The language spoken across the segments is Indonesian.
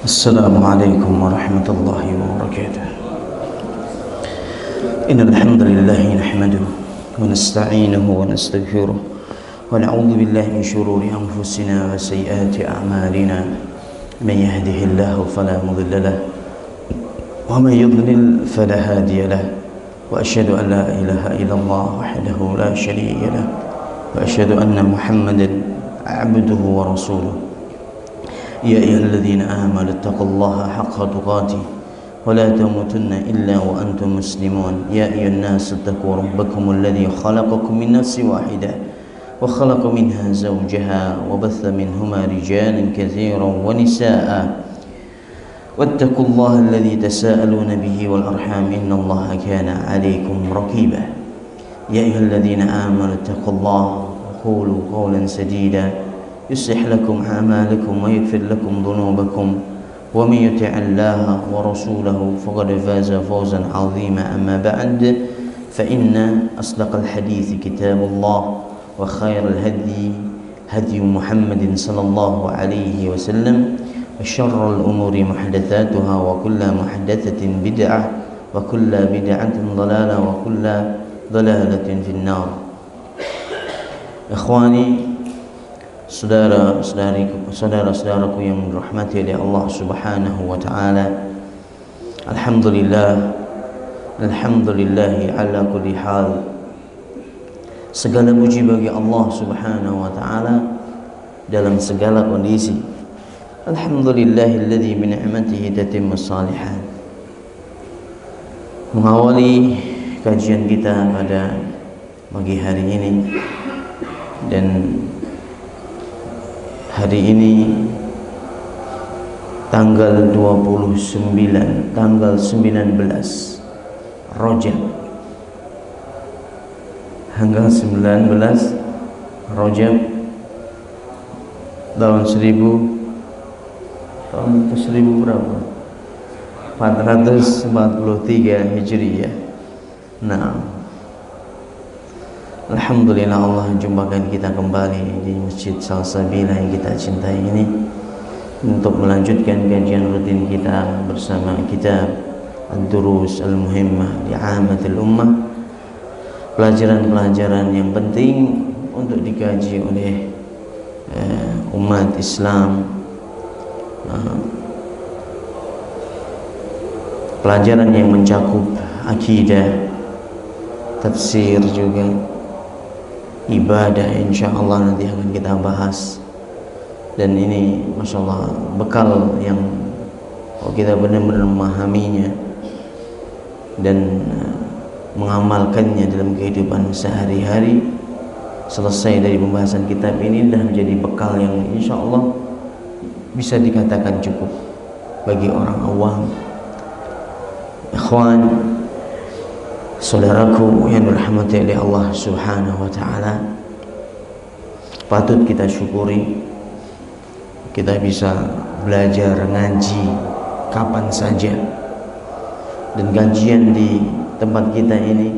السلام عليكم ورحمة الله وبركاته. إن الحمد لله نحمده ونستعينه ونستغفره ونعوذ بالله من شرور أنفسنا وسيئات أعمالنا. من يهده الله فلا مضل له ومن يضلل فلا هادي له، وأشهد أن لا إله إلا الله وحده لا شريك له، وأشهد أن محمدا عبده ورسوله. يا أيها الذين آمنوا اتقوا الله حق تقاته ولا تموتن إلا وأنتم مسلمون. يا أيها الناس اتقوا ربكم الذي خلقكم من نفس واحدة وخلق منها زوجها وبث منهما رجالا كثيرا ونساء، واتقوا الله الذي تساءلون به والأرحام إن الله كان عليكم رقيبا. يا أيها الذين آمنوا اتقوا الله وقولوا قولا سديدا يصلح لكم أعمالكم ويغفر لكم ذنوبكم، ومن يطع الله ورسوله فقد فاز فوزا عظيما. أما بعد، فإن أصدق الحديث كتاب الله، وخير الهدي هدي محمد صلى الله عليه وسلم، وشر الأمور محدثاتها، وكل محدثة بدعة، وكل بدعة ضلالة، وكل ضلالة في النار. إخواني, saudara-saudaraku yang dirahmati oleh Allah Subhanahu wa taala. Alhamdulillahi ala kulli hal. Segala puji bagi Allah Subhanahu wa taala dalam segala kondisi. Alhamdulillahilladzi bi ni'matihi tatimmus shalihat. Mengawali kajian kita pada pagi hari ini, dan hari ini tanggal 19 Rajab, tanggal 19 Rajab tahun 1000 berapa? 443 Hijriah. Nah, alhamdulillah Allah jumpakan kita kembali di Masjid Salsabila yang kita cintai ini untuk melanjutkan kajian rutin kita bersama kitab Ad-Durus Al-Muhimmah Li'amatil Ummah, pelajaran-pelajaran yang penting untuk dikaji oleh umat Islam, pelajaran yang mencakup akidah, tafsir, juga ibadah. Insyaallah nanti akan kita bahas, dan ini Masya Allah bekal yang kalau kita benar-benar memahaminya dan mengamalkannya dalam kehidupan sehari-hari, selesai dari pembahasan kitab ini dah menjadi bekal yang insya Allah bisa dikatakan cukup bagi orang awam. Ikhwan, saudaraku yang dirahmati oleh Allah Subhanahu wa taala, patut kita syukuri kita bisa belajar ngaji kapan saja, dan kajian di tempat kita ini,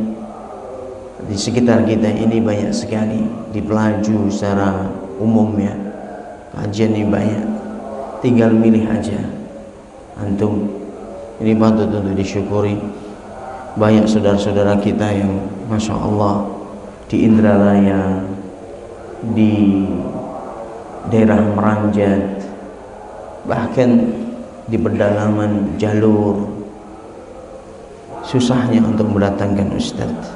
di sekitar kita ini banyak sekali. Di Pelaju secara umum ya, kajian ini banyak, tinggal milih aja antum. Ini patut untuk disyukuri. Banyak saudara-saudara kita yang Masya Allah di Indralaya, di daerah Meranjat, bahkan di pedalaman jalur, susahnya untuk mendatangkan ustadz.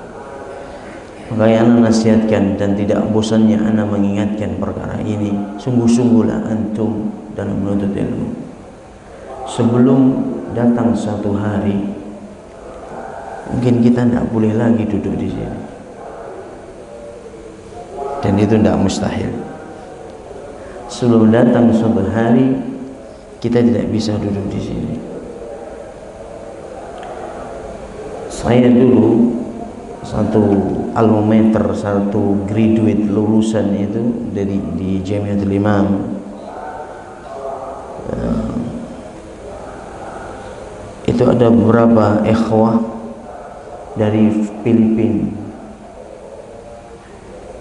Makanya ana nasihatkan dan tidak bosannya ana mengingatkan perkara ini. Sungguh-sungguhlah antum dalam menuntut ilmu. Sebelum datang satu hari, mungkin kita tidak boleh lagi duduk di sini, dan itu tidak mustahil. Sebelum datang suatu hari, kita tidak bisa duduk di sini. Saya dulu satu alma mater, satu graduate lulusan itu di Jamiatul Imam. Itu ada beberapa ikhwah dari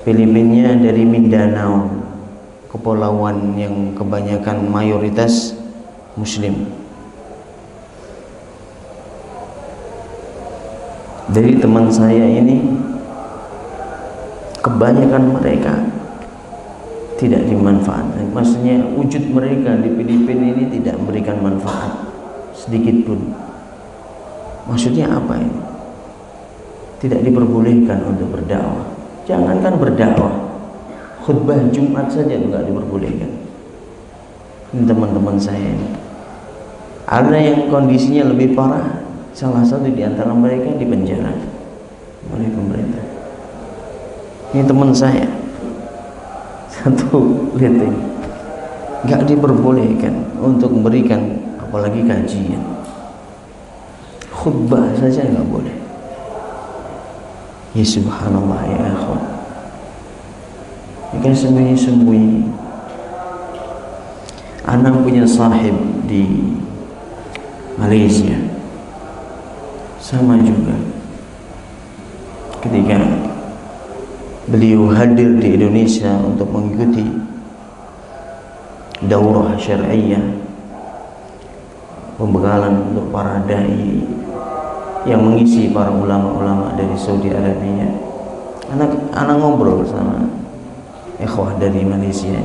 Filipinnya dari Mindanao, kepulauan yang kebanyakan mayoritas muslim. Dari teman saya ini, kebanyakan mereka tidak dimanfaatkan. Maksudnya wujud mereka di Filipina ini tidak memberikan manfaat sedikit pun. Maksudnya apa ini? Tidak diperbolehkan untuk berdakwah. Jangankan berdakwah, khutbah Jumat saja enggak diperbolehkan. Ini teman-teman saya ini. Ada yang kondisinya lebih parah. Salah satu di antara mereka dipenjara oleh pemerintah. Ini teman saya, satu lihat ini, nggak diperbolehkan untuk memberikan apalagi kajian, khutbah saja nggak boleh. Ya subhanallah ya akhwan, ini kan sembunyi-sembunyi. Anak punya sahib di Malaysia, sama juga ketika beliau hadir di Indonesia untuk mengikuti daurah syar'iyyah, pembekalan untuk para dai yang mengisi para ulama-ulama dari Saudi Arabia. Anak ngobrol sama ikhwah dari Malaysia.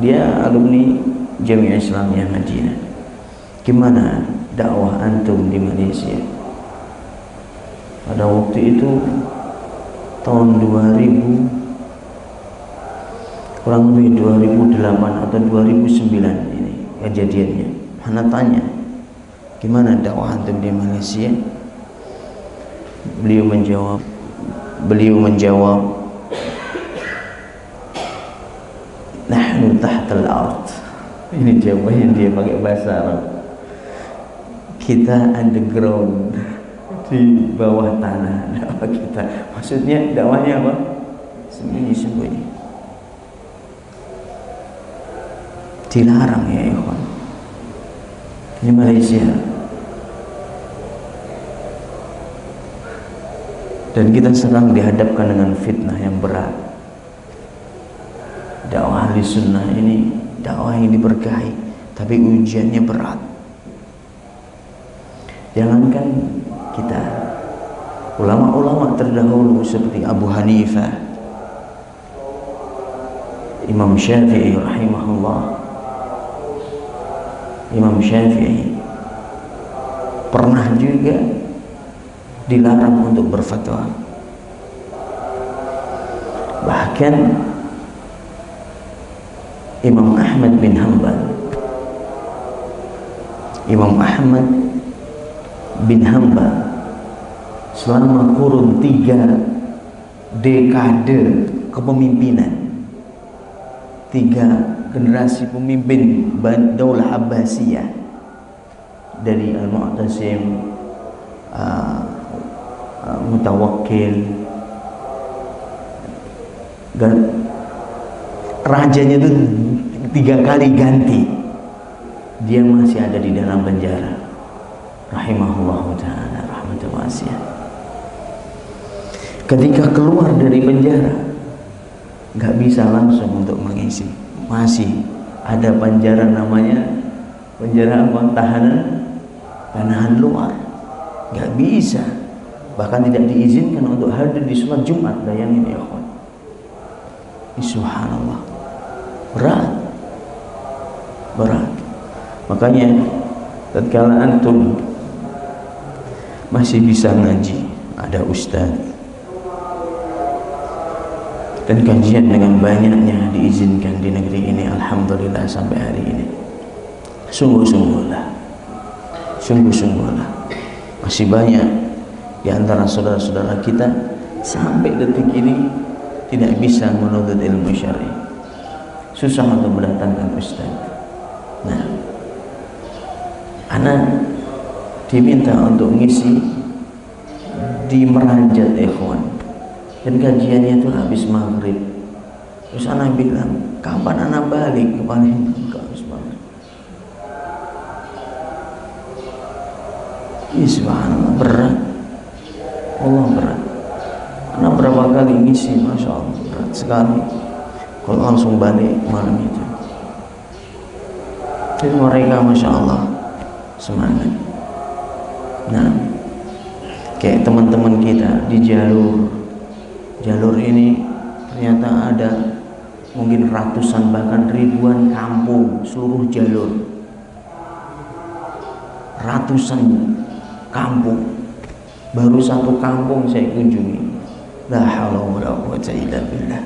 Dia alumni Jamiah Islamiyah Madinah. Gimana dakwah antum di Malaysia? Pada waktu itu tahun 2000, kurang lebih 2008 atau 2009 ini kejadiannya. Ana tanya, gimana dakwah antum di Malaysia? Beliau menjawab, nahnu tahtal ard. Ini jawabannya dia pakai bahasa Arab. Kita underground, di bawah tanah dakwah kita. Maksudnya dakwahnya apa? Sembunyi-sembunyi. Dilarang ya ikhwan. Ini Malaysia. Dan kita sedang dihadapkan dengan fitnah yang berat. Dakwah ahli sunnah ini dakwah yang diberkahi, tapi ujiannya berat. Jangankan kita, ulama-ulama terdahulu seperti Abu Hanifah, Imam Syafi'i rahimahullah. Imam Syafi'i pernah juga dilarang untuk berfatwa. Bahkan Imam Ahmad bin Hanbal, selama kurun 3 dekade kepemimpinan, 3 generasi pemimpin Daulah Abbasiyah, dari Al-Mu'tasim, Mutawakkil, dan rajanya itu 3 kali ganti, dia masih ada di dalam penjara, rahimahullah ta'ala rahmatan wasi'ah. Ketika keluar dari penjara, nggak bisa langsung untuk mengisi, masih ada penjara, namanya penjara apa? Tahanan luar, nggak bisa, bahkan tidak diizinkan untuk hadir di sholat Jumat. Bayangin ya kawan, subhanallah, berat. Makanya tatkala antum masih bisa ngaji, ada ustaz, dan kajian dengan banyaknya diizinkan di negeri ini, alhamdulillah sampai hari ini. Sungguh-sungguhlah, masih banyak di antara saudara-saudara kita sampai detik ini tidak bisa menuntut ilmu syar'i, susah untuk mendatangkan ustaz. Nah, anak diminta untuk ngisi di Meranjat ikhwan, dan kajiannya itu habis maghrib. Terus anak bilang, kapan anak balik ke Palembang? Habis maghrib. Subhanallah, berat. Allah berat. Anak berapa kali ngisi, masya Allah, berat sekali. Kalau langsung balik malam itu, Dan mereka Masya Allah semangat. Nah, kayak teman-teman kita di jalur ini ternyata ada mungkin ratusan bahkan ribuan kampung seluruh jalur, ratusan kampung. Baru satu kampung saya kunjungi, la haula wala quwwata illa billah.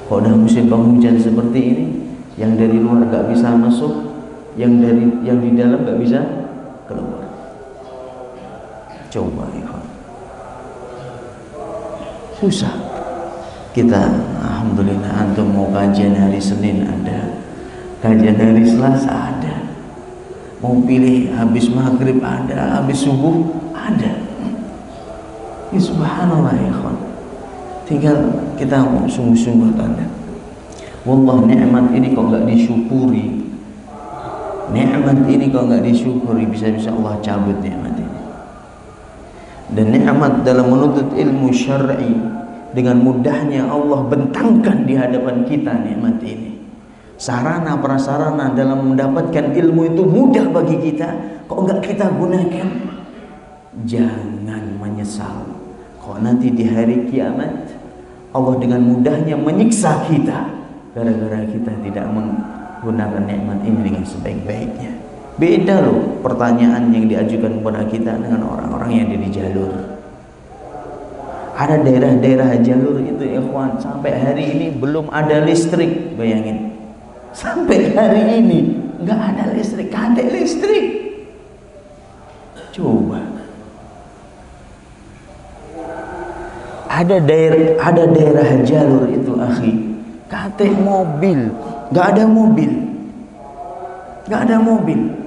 Kalau udah musim penghujan seperti ini, yang dari luar gak bisa masuk, yang di dalam gak bisa keluar. Coba ikhwan, susah. Kita alhamdulillah, antum mau kajian hari Senin ada, kajian hari Selasa ada, mau pilih habis maghrib ada, habis subuh ada. Ya subhanallah ikhwan, tinggal kita mau sungguh-sungguh tanda. Wallah, nikmat ini kok gak disyukuri, nikmat ini kok gak disyukuri, bisa-bisa Allah cabut nikmat ini. Dan nikmat dalam menuntut ilmu syar'i, dengan mudahnya Allah bentangkan di hadapan kita nikmat ini. Sarana prasarana dalam mendapatkan ilmu itu mudah bagi kita, kok enggak kita gunakan? Jangan menyesal kok nanti di hari kiamat Allah dengan mudahnya menyiksa kita gara-gara kita tidak menggunakan nikmat ini dengan sebaik-baiknya. Beda loh pertanyaan yang diajukan kepada kita dengan orang-orang yang ada di jalur. Ada daerah-daerah jalur itu ikhwan, sampai hari ini belum ada listrik. Bayangin, sampai hari ini nggak ada listrik, kadek listrik. Coba, ada daerah jalur itu akhi, kadek mobil, nggak ada mobil, nggak ada mobil.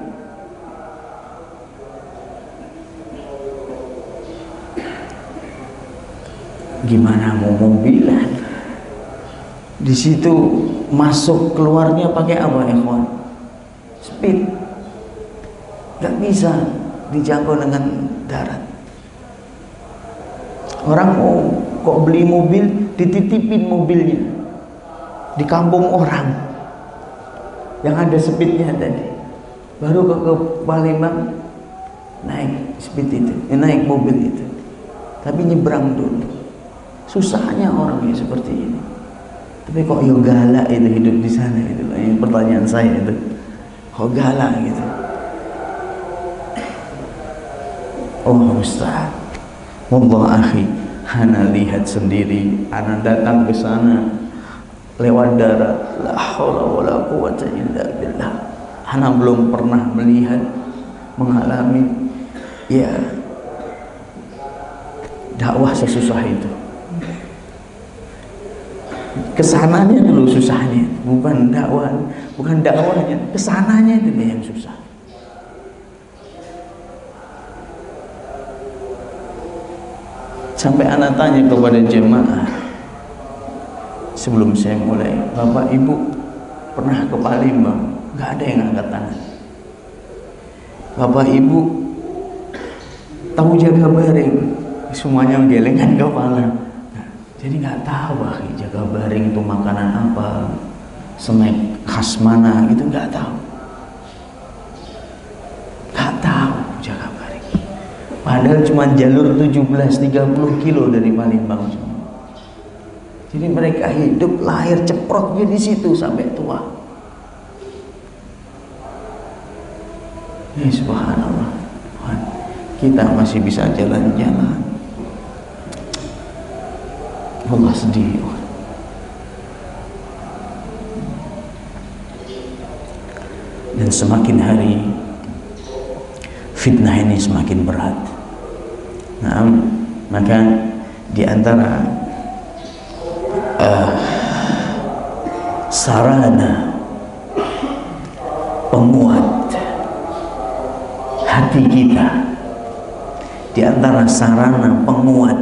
Gimana mau mobilan? Di situ masuk keluarnya pakai apa ikhwan? Speed. Gak bisa dijangkau dengan darat. Orang mau kok beli mobil, dititipin mobilnya di kampung orang yang ada speednya tadi. Baru ke Palembang naik speed itu, naik mobil itu. Tapi nyebrang dulu. Susahnya orang yang seperti ini. Tapi kok yo galak itu hidup di sana itu. Ini pertanyaan saya itu. Kok galak gitu? Allah musta'an. Wallah akhi, ana lihat sendiri, ana datang ke sana lewat darat. La haula wala quwwata illa billah. Ana belum pernah melihat, mengalami ya dakwah sesusah itu. Kesananya dulu susahnya, bukan dakwahnya, kesananya itu yang susah. Sampai anak tanya kepada jemaah sebelum saya mulai, Bapak Ibu pernah ke Palembang? Gak ada yang angkat tangan. Bapak Ibu tahu Jagabaring? Semuanya menggelengkan kepala. Jadi nggak tahu Jagabaring itu makanan apa, snack khas mana, itu nggak tahu. Nggak tahu Jagabaring. Padahal cuma jalur 17-30 kilo dari Palembang semua. Jadi mereka hidup lahir ceprotnya di situ sampai tua. Ini subhanallah. Kita masih bisa jalan-jalan. Allah sedih. Dan semakin hari fitnah ini semakin berat. Nah, maka di antara sarana penguat hati kita, di antara sarana penguat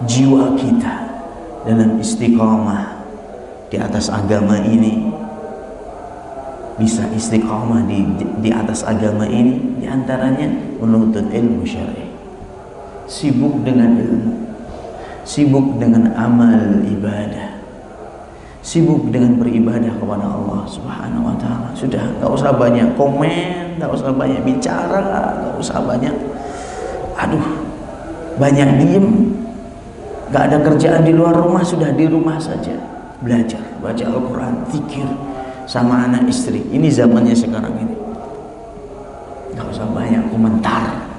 jiwa kita dalam istiqamah di atas agama ini, bisa istiqamah di atas agama ini, di antaranya menuntut ilmu syar'i, sibuk dengan ilmu, sibuk dengan amal ibadah, sibuk dengan beribadah kepada Allah Subhanahu wa taala. Sudah, enggak usah banyak komen, enggak usah banyak bicara, enggak usah banyak banyak diem. Enggak ada kerjaan di luar rumah, sudah di rumah saja belajar, baca Al-Qur'an, zikir sama anak istri. Ini zamannya sekarang ini. Enggak usah banyak komentar,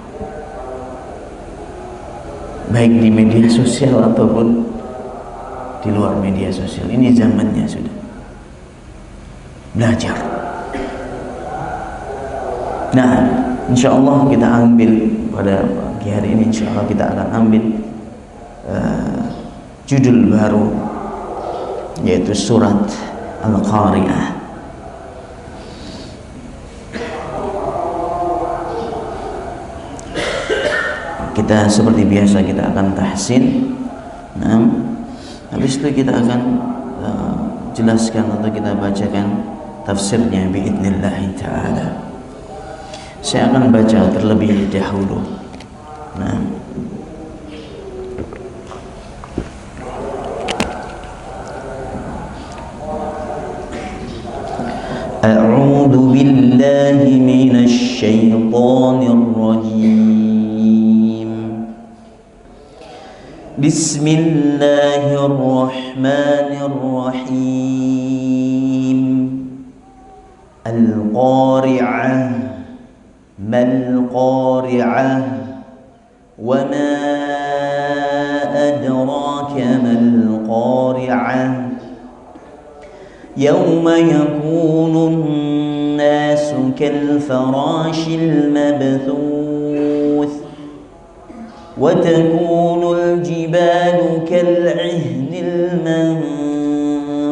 baik di media sosial ataupun di luar media sosial. Ini zamannya sudah. Belajar. Nah, insya Allah kita ambil pada pagi hari ini, insya Allah kita akan ambil judul baru, yaitu surat Al-Qari'ah. Kita seperti biasa kita akan tahsin. Nah, habis itu kita akan jelaskan atau kita bacakan tafsirnya biidznillah ta'ala. Saya akan baca terlebih dahulu. Nah, A'udzu billahi minasy syaithanir rajim. Bismillahirrahmanirrahim. Al-Qari'ah, mal-Qari'ah, wa ma adraka mal-Qari'ah. يوم يكون الناس كالفراش المبثوث وتكون الجبال كالعهن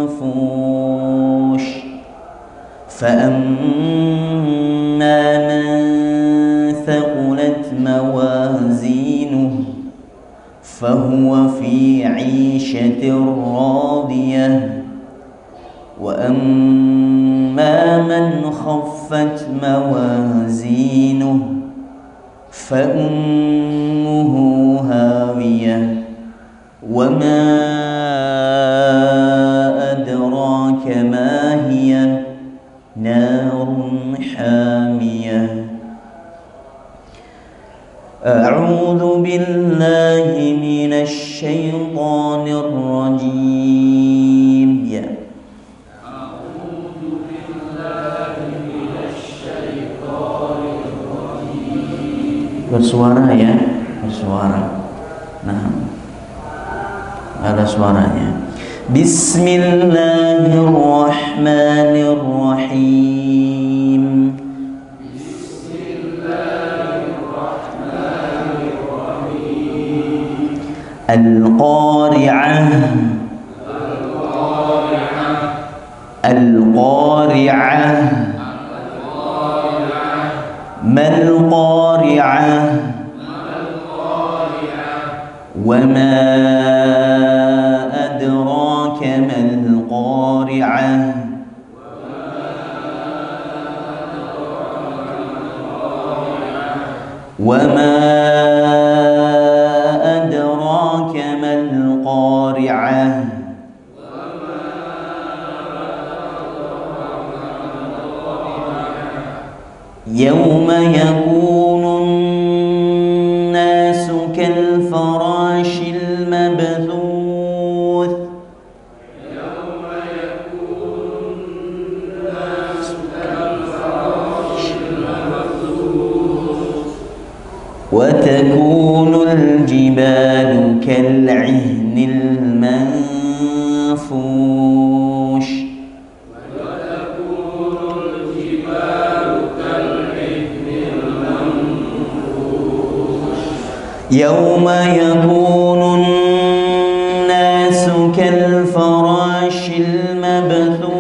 المنفوش فأما من ثقلت موازينه فهو في عيشة راضية وأما من خفت موازينه فأمه هاوية وما أدراك ما هي نار حامية. أعوذ بالله من الشيطان الرجيم. Bersuara ya, bersuara. Nah, ada suaranya. Bismillahirrahmanirrahim. Bismillahirrahmanirrahim. Al-Qari'ah. Al-Qari'ah. mal-Qari'ah wa ma adraka mal-Qari'ah wa ma adraka mal-Qari'ah يوم يكون الناس كالفراش المبثوث يوم يكون الناس كالفراش المبثوث وتكون الجبال كالعهن المنفوش يوم يكون الناس كالفراش المبثوث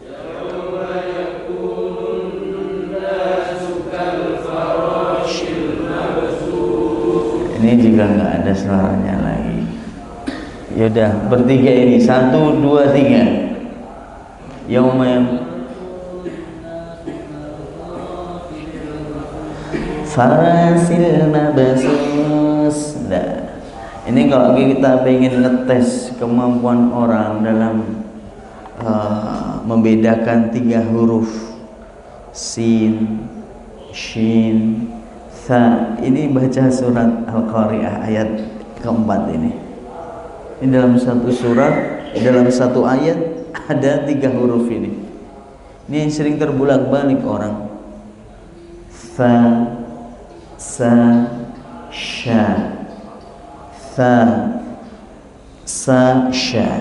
يوم يكون الناس كالفراش المبثوث. Ini juga nggak ada suaranya lagi. Yaudah, bertiga ini 1, 2, 3. Yauma farasil mabsus. Ini kalau kita ingin ngetes kemampuan orang dalam membedakan 3 huruf sin, shin, tha. Ini baca surat Al-Qari'ah ayat keempat ini. Ini dalam satu surat, dalam satu ayat ada 3 huruf ini. Ini yang sering terbolak-balik orang. Tha, sa, sha. Tha, sa, sha.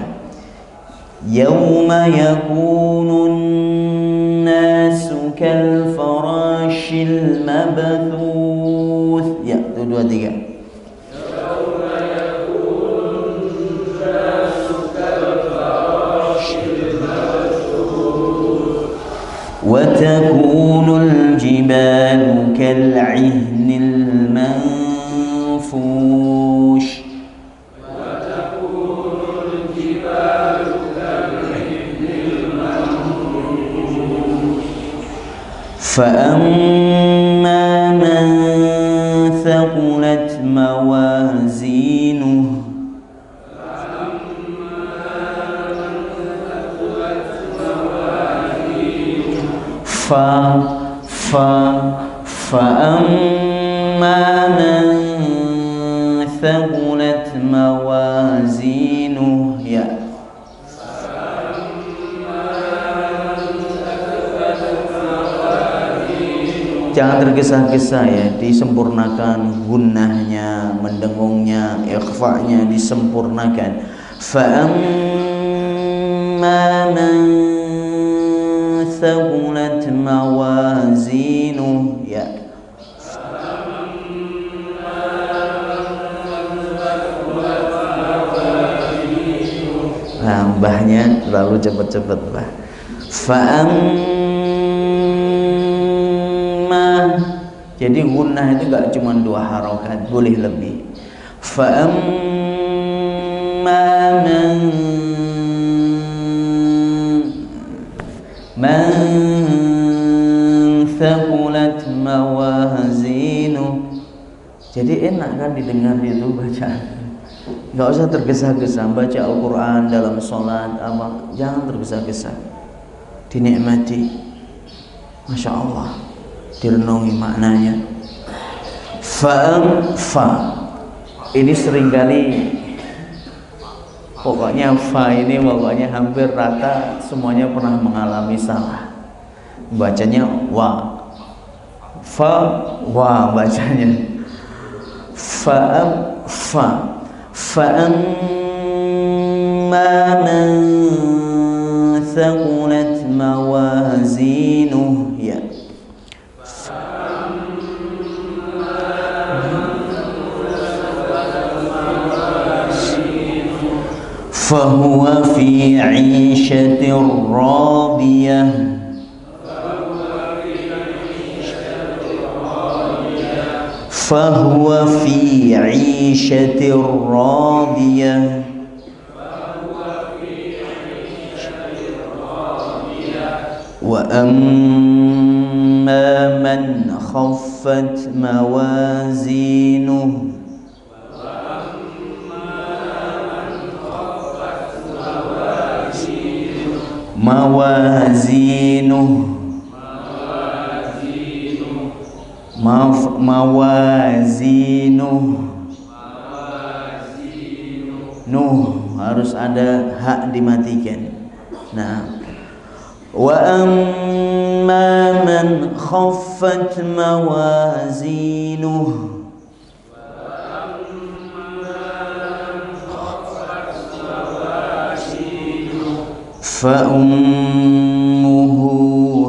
Yawma yakunun nasu kal farashil mabthuth. Ya, itu 2, 3. Yawma yakunun nasu kal farashil mabthuth wa takunul jibalu kal 'ihnil manfush. فأما من ثقلت موازينه فأما من ثقلت موازينه ya. Jangan tergesa-gesa ya, disempurnakan gunnahnya, mendengungnya, ikhfa'nya disempurnakan. Fa'amma man thaqulat mawazinuh ya. Nah, mbahnya terlalu cepat-cepat, Mbah. Jadi gunnah itu gak cuma 2 harokat, boleh lebih. Fa'amma man thaqulat mawazinuh. Jadi enak kan didengar itu bacaan. Gak usah tergesa-gesa baca Al-Quran dalam sholat, jangan tergesa-gesa. Dinikmati, Masya Allah, direnungi maknanya. Fa ini seringkali pokoknya fa ini pokoknya hampir rata semuanya pernah mengalami salah. Bacanya wa. Fa wa bacanya. Fa'amma man thaqulat mawazinuh ya. Fahuwa fi 'ishatir radiyah. Fahuwa fi 'ishatir radiyah. Wa amma man khaffat mawazinuh. Mawazinuh Nuh harus ada hak dimatikan. Nah, wa amma man khaffat mawazinuh. Fa'ummuhu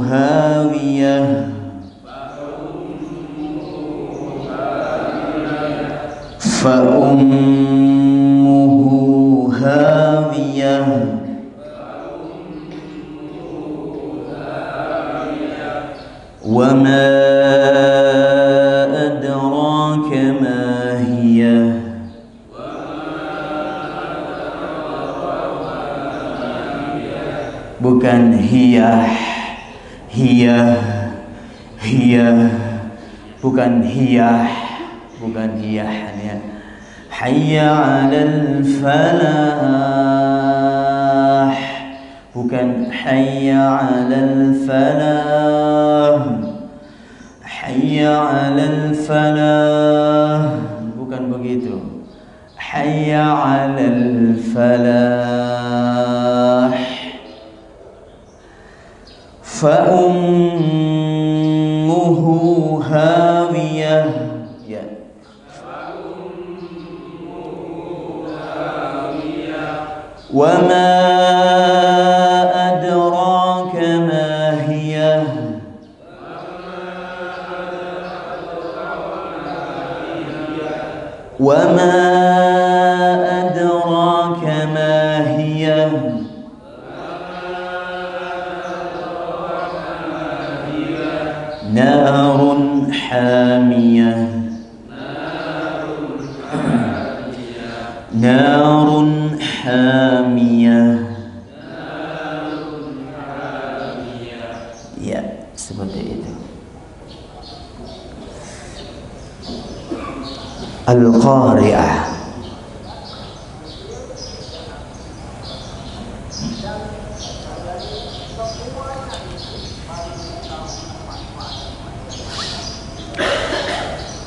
hawiyah. Fa'ummuhu hawiyah. Wa ma adraka ma hiyah. Bukan hiyah, bukan hiyah, ya. hayya 'alal falah, bukan hayya 'alal falah. Hayya 'alal falah, bukan begitu. Hayya 'alal falah. Fa ummuhu hawiyah, ya. Wa ma adraka ma hiya. Wa ma adraka ma hiya. Narun hamiyah. Narun hamiyah. Ya, seperti itu. Al-Qari'ah.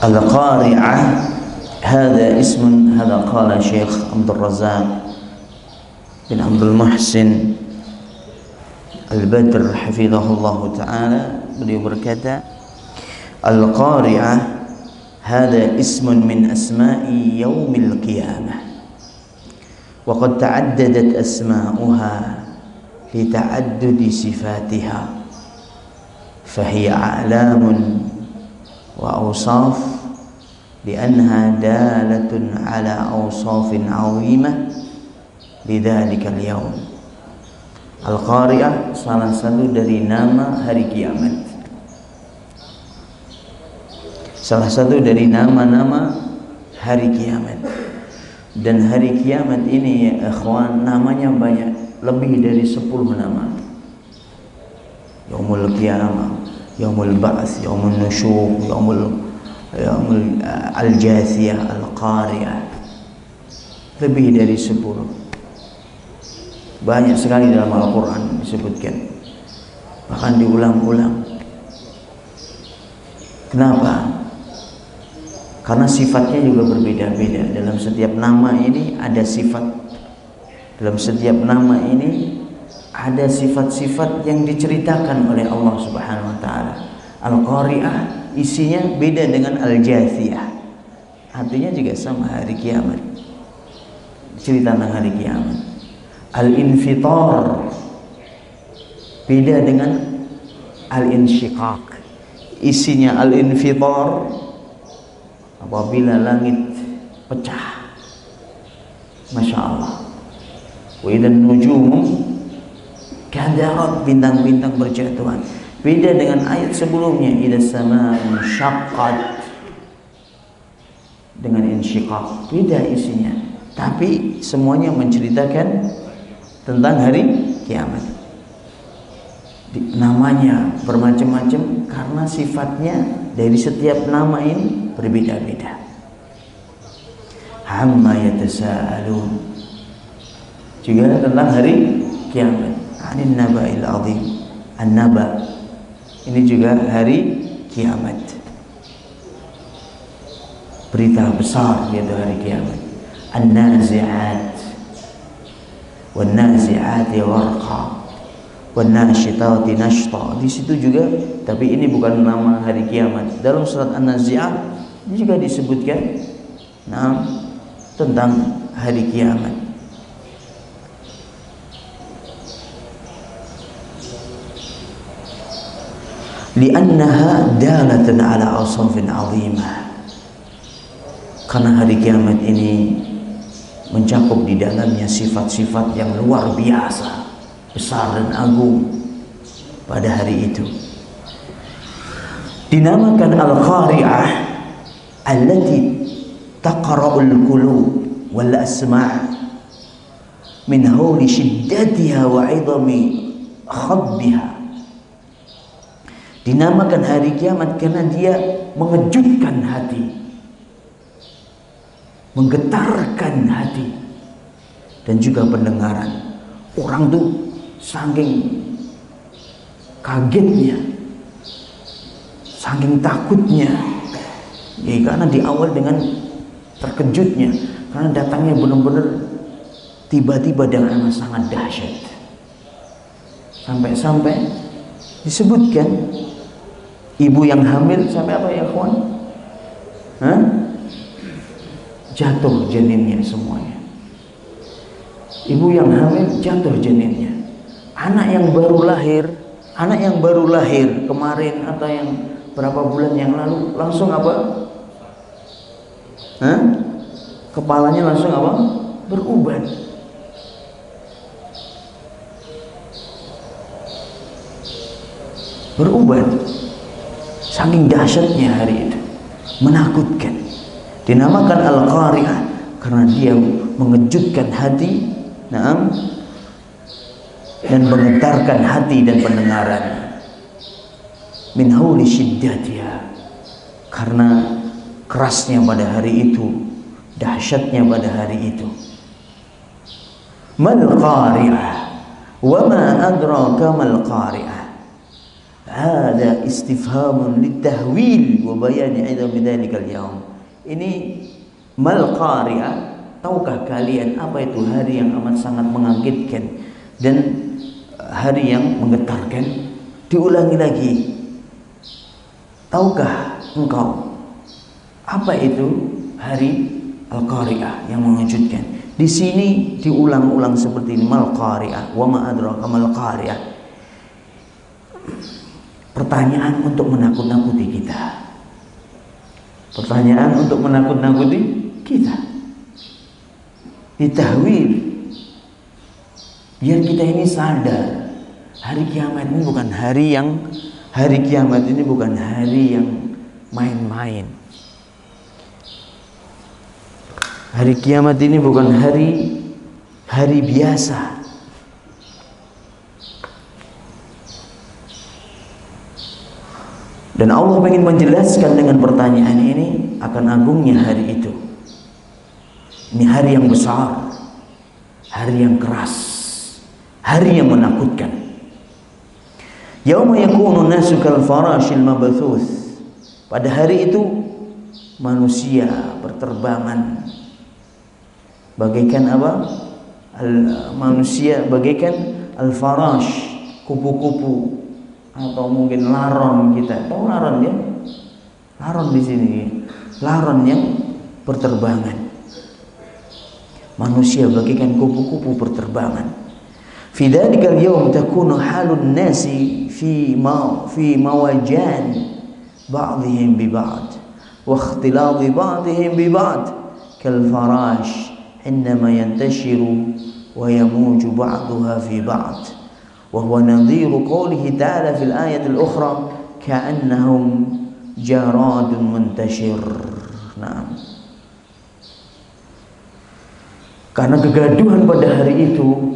Al-Qari'ah هذا اسم هذا قال Syekh Abdul Razak bin Abdul Muhsin Al-Badr hafizahullah ta'ala, beliau berkata Al-Qari'ah هذا اسم من أسماء يوم القيامة وقد تعددت أسماؤها لتعدد صفاتها فهي أعلام وأوصاف لأنها دالة على أوصاف عظيمة لذلك اليوم. Al-Qari'ah salah satu dari nama hari kiamat, salah satu dari nama-nama hari kiamat. Dan hari kiamat ini ya ikhwan, namanya banyak, lebih dari 10 nama. Yaumul Qiyamah, Yaumul Ba'ts, Yaumul Nusyur, Yaumul Al-Jathiyah, Al-Qari'ah, lebih dari 10. Banyak sekali dalam Al-Quran disebutkan, bahkan diulang-ulang. Kenapa? Karena sifatnya juga berbeda-beda. Dalam setiap nama ini ada sifat. Dalam setiap nama ini ada sifat-sifat yang diceritakan oleh Allah Subhanahu wa ta'ala. Al-Qari'ah isinya beda dengan Al-Jathiyah. Artinya juga sama, hari kiamat. Cerita tentang hari kiamat. Al-Infitar beda dengan Al-Insyiqaq. Isinya Al-Infitar apabila langit pecah. Masya Allah. Wa idzan nujumu kadarat, bintang-bintang berjatuhan. Beda dengan ayat sebelumnya, idzas samaa'u syaqqat, dengan insyiqaq. Beda isinya, tapi semuanya menceritakan tentang hari kiamat. Namanya bermacam-macam karena sifatnya dari setiap nama ini berbeda-beda. Amma yatasaalun, juga tentang hari kiamat. Anin naba'il azim. An-naba ini juga hari kiamat, berita besar yaitu hari kiamat. An-nazi'at wan-nazi'ati gharqa wan-nashitati nashta. Di situ juga, tapi ini bukan nama hari kiamat. Dalam surat An-Nazi'at ini juga disebutkan tentang hari kiamat. Li'annaha dalatun ala awsafin 'azimah. Karena hari kiamat ini mencakup di dalamnya sifat-sifat yang luar biasa, besar dan agung pada hari itu. Dinamakan Al-Qari'ah allati taqra'ul qulub wal asma' min hawli shiddatiha wa 'idami khadbiha. Dinamakan hari kiamat karena dia mengejutkan hati menggetarkan hati dan juga pendengaran. Orang tuh saking kagetnya, saking takutnya, ya karena di awal dengan terkejutnya, karena datangnya benar-benar tiba-tiba dengan sangat dahsyat. Sampai-sampai disebutkan ibu yang hamil sampai apa ya kawan? Jatuh janinnya semuanya. Ibu yang hamil jatuh janinnya. Anak yang baru lahir kemarin atau yang berapa bulan yang lalu langsung apa? Kepalanya langsung apa? Berubah. Saking dahsyatnya hari itu, menakutkan. Dinamakan Al-Qari'ah karena dia mengejutkan hati, dan menggetarkan hati dan pendengaran. Min hauli syiddatiha, karena kerasnya pada hari itu, dahsyatnya pada hari itu. Mal Qari'ah wa ma adraka mal Qari'ah. Hada istifhamun litahwil wa bayani idam bidzalikal yaum. Ini mal Qari'ah, tahukah kalian apa itu hari yang amat sangat mengagetkan dan hari yang menggetarkan? Diulangi lagi. Tahukah engkau apa itu hari Al-Qari'ah yang mengejutkan? Di sini diulang-ulang seperti ini, mal Qari'ah wa ma adraka mal Qari'ah. Pertanyaan untuk menakut-nakuti kita. Pertanyaan untuk menakut-nakuti kita. Ditahwil biar kita ini sadar hari kiamat ini bukan hari yang main-main. Hari kiamat ini bukan hari biasa. Dan Allah ingin menjelaskan dengan pertanyaan ini akan agungnya hari itu. Ini hari yang besar, hari yang keras, hari yang menakutkan. Yauma yakunu nasu kal farashil mabthuth. Pada hari itu manusia berterbangan bagaikan apa? Manusia bagaikan al-farash, kupu-kupu atau mungkin laron kita. Tahu laron ya? Laron di sini. Laron yang berterbangan. Manusia bagaikan kupu-kupu berterbangan. Fi dzalikal yaum takunu halun nasi fi mawajan ba'dihim bi ba'd wa ikhtilati ba'dihim bi ba'd kal farash indama yantashiru wa yamuju ba'daha fi ba'd. وهو نظير قوله تعالى في الآية الأخرى كأنهم جراد منتشر. Nah, karena kegaduhan pada hari itu,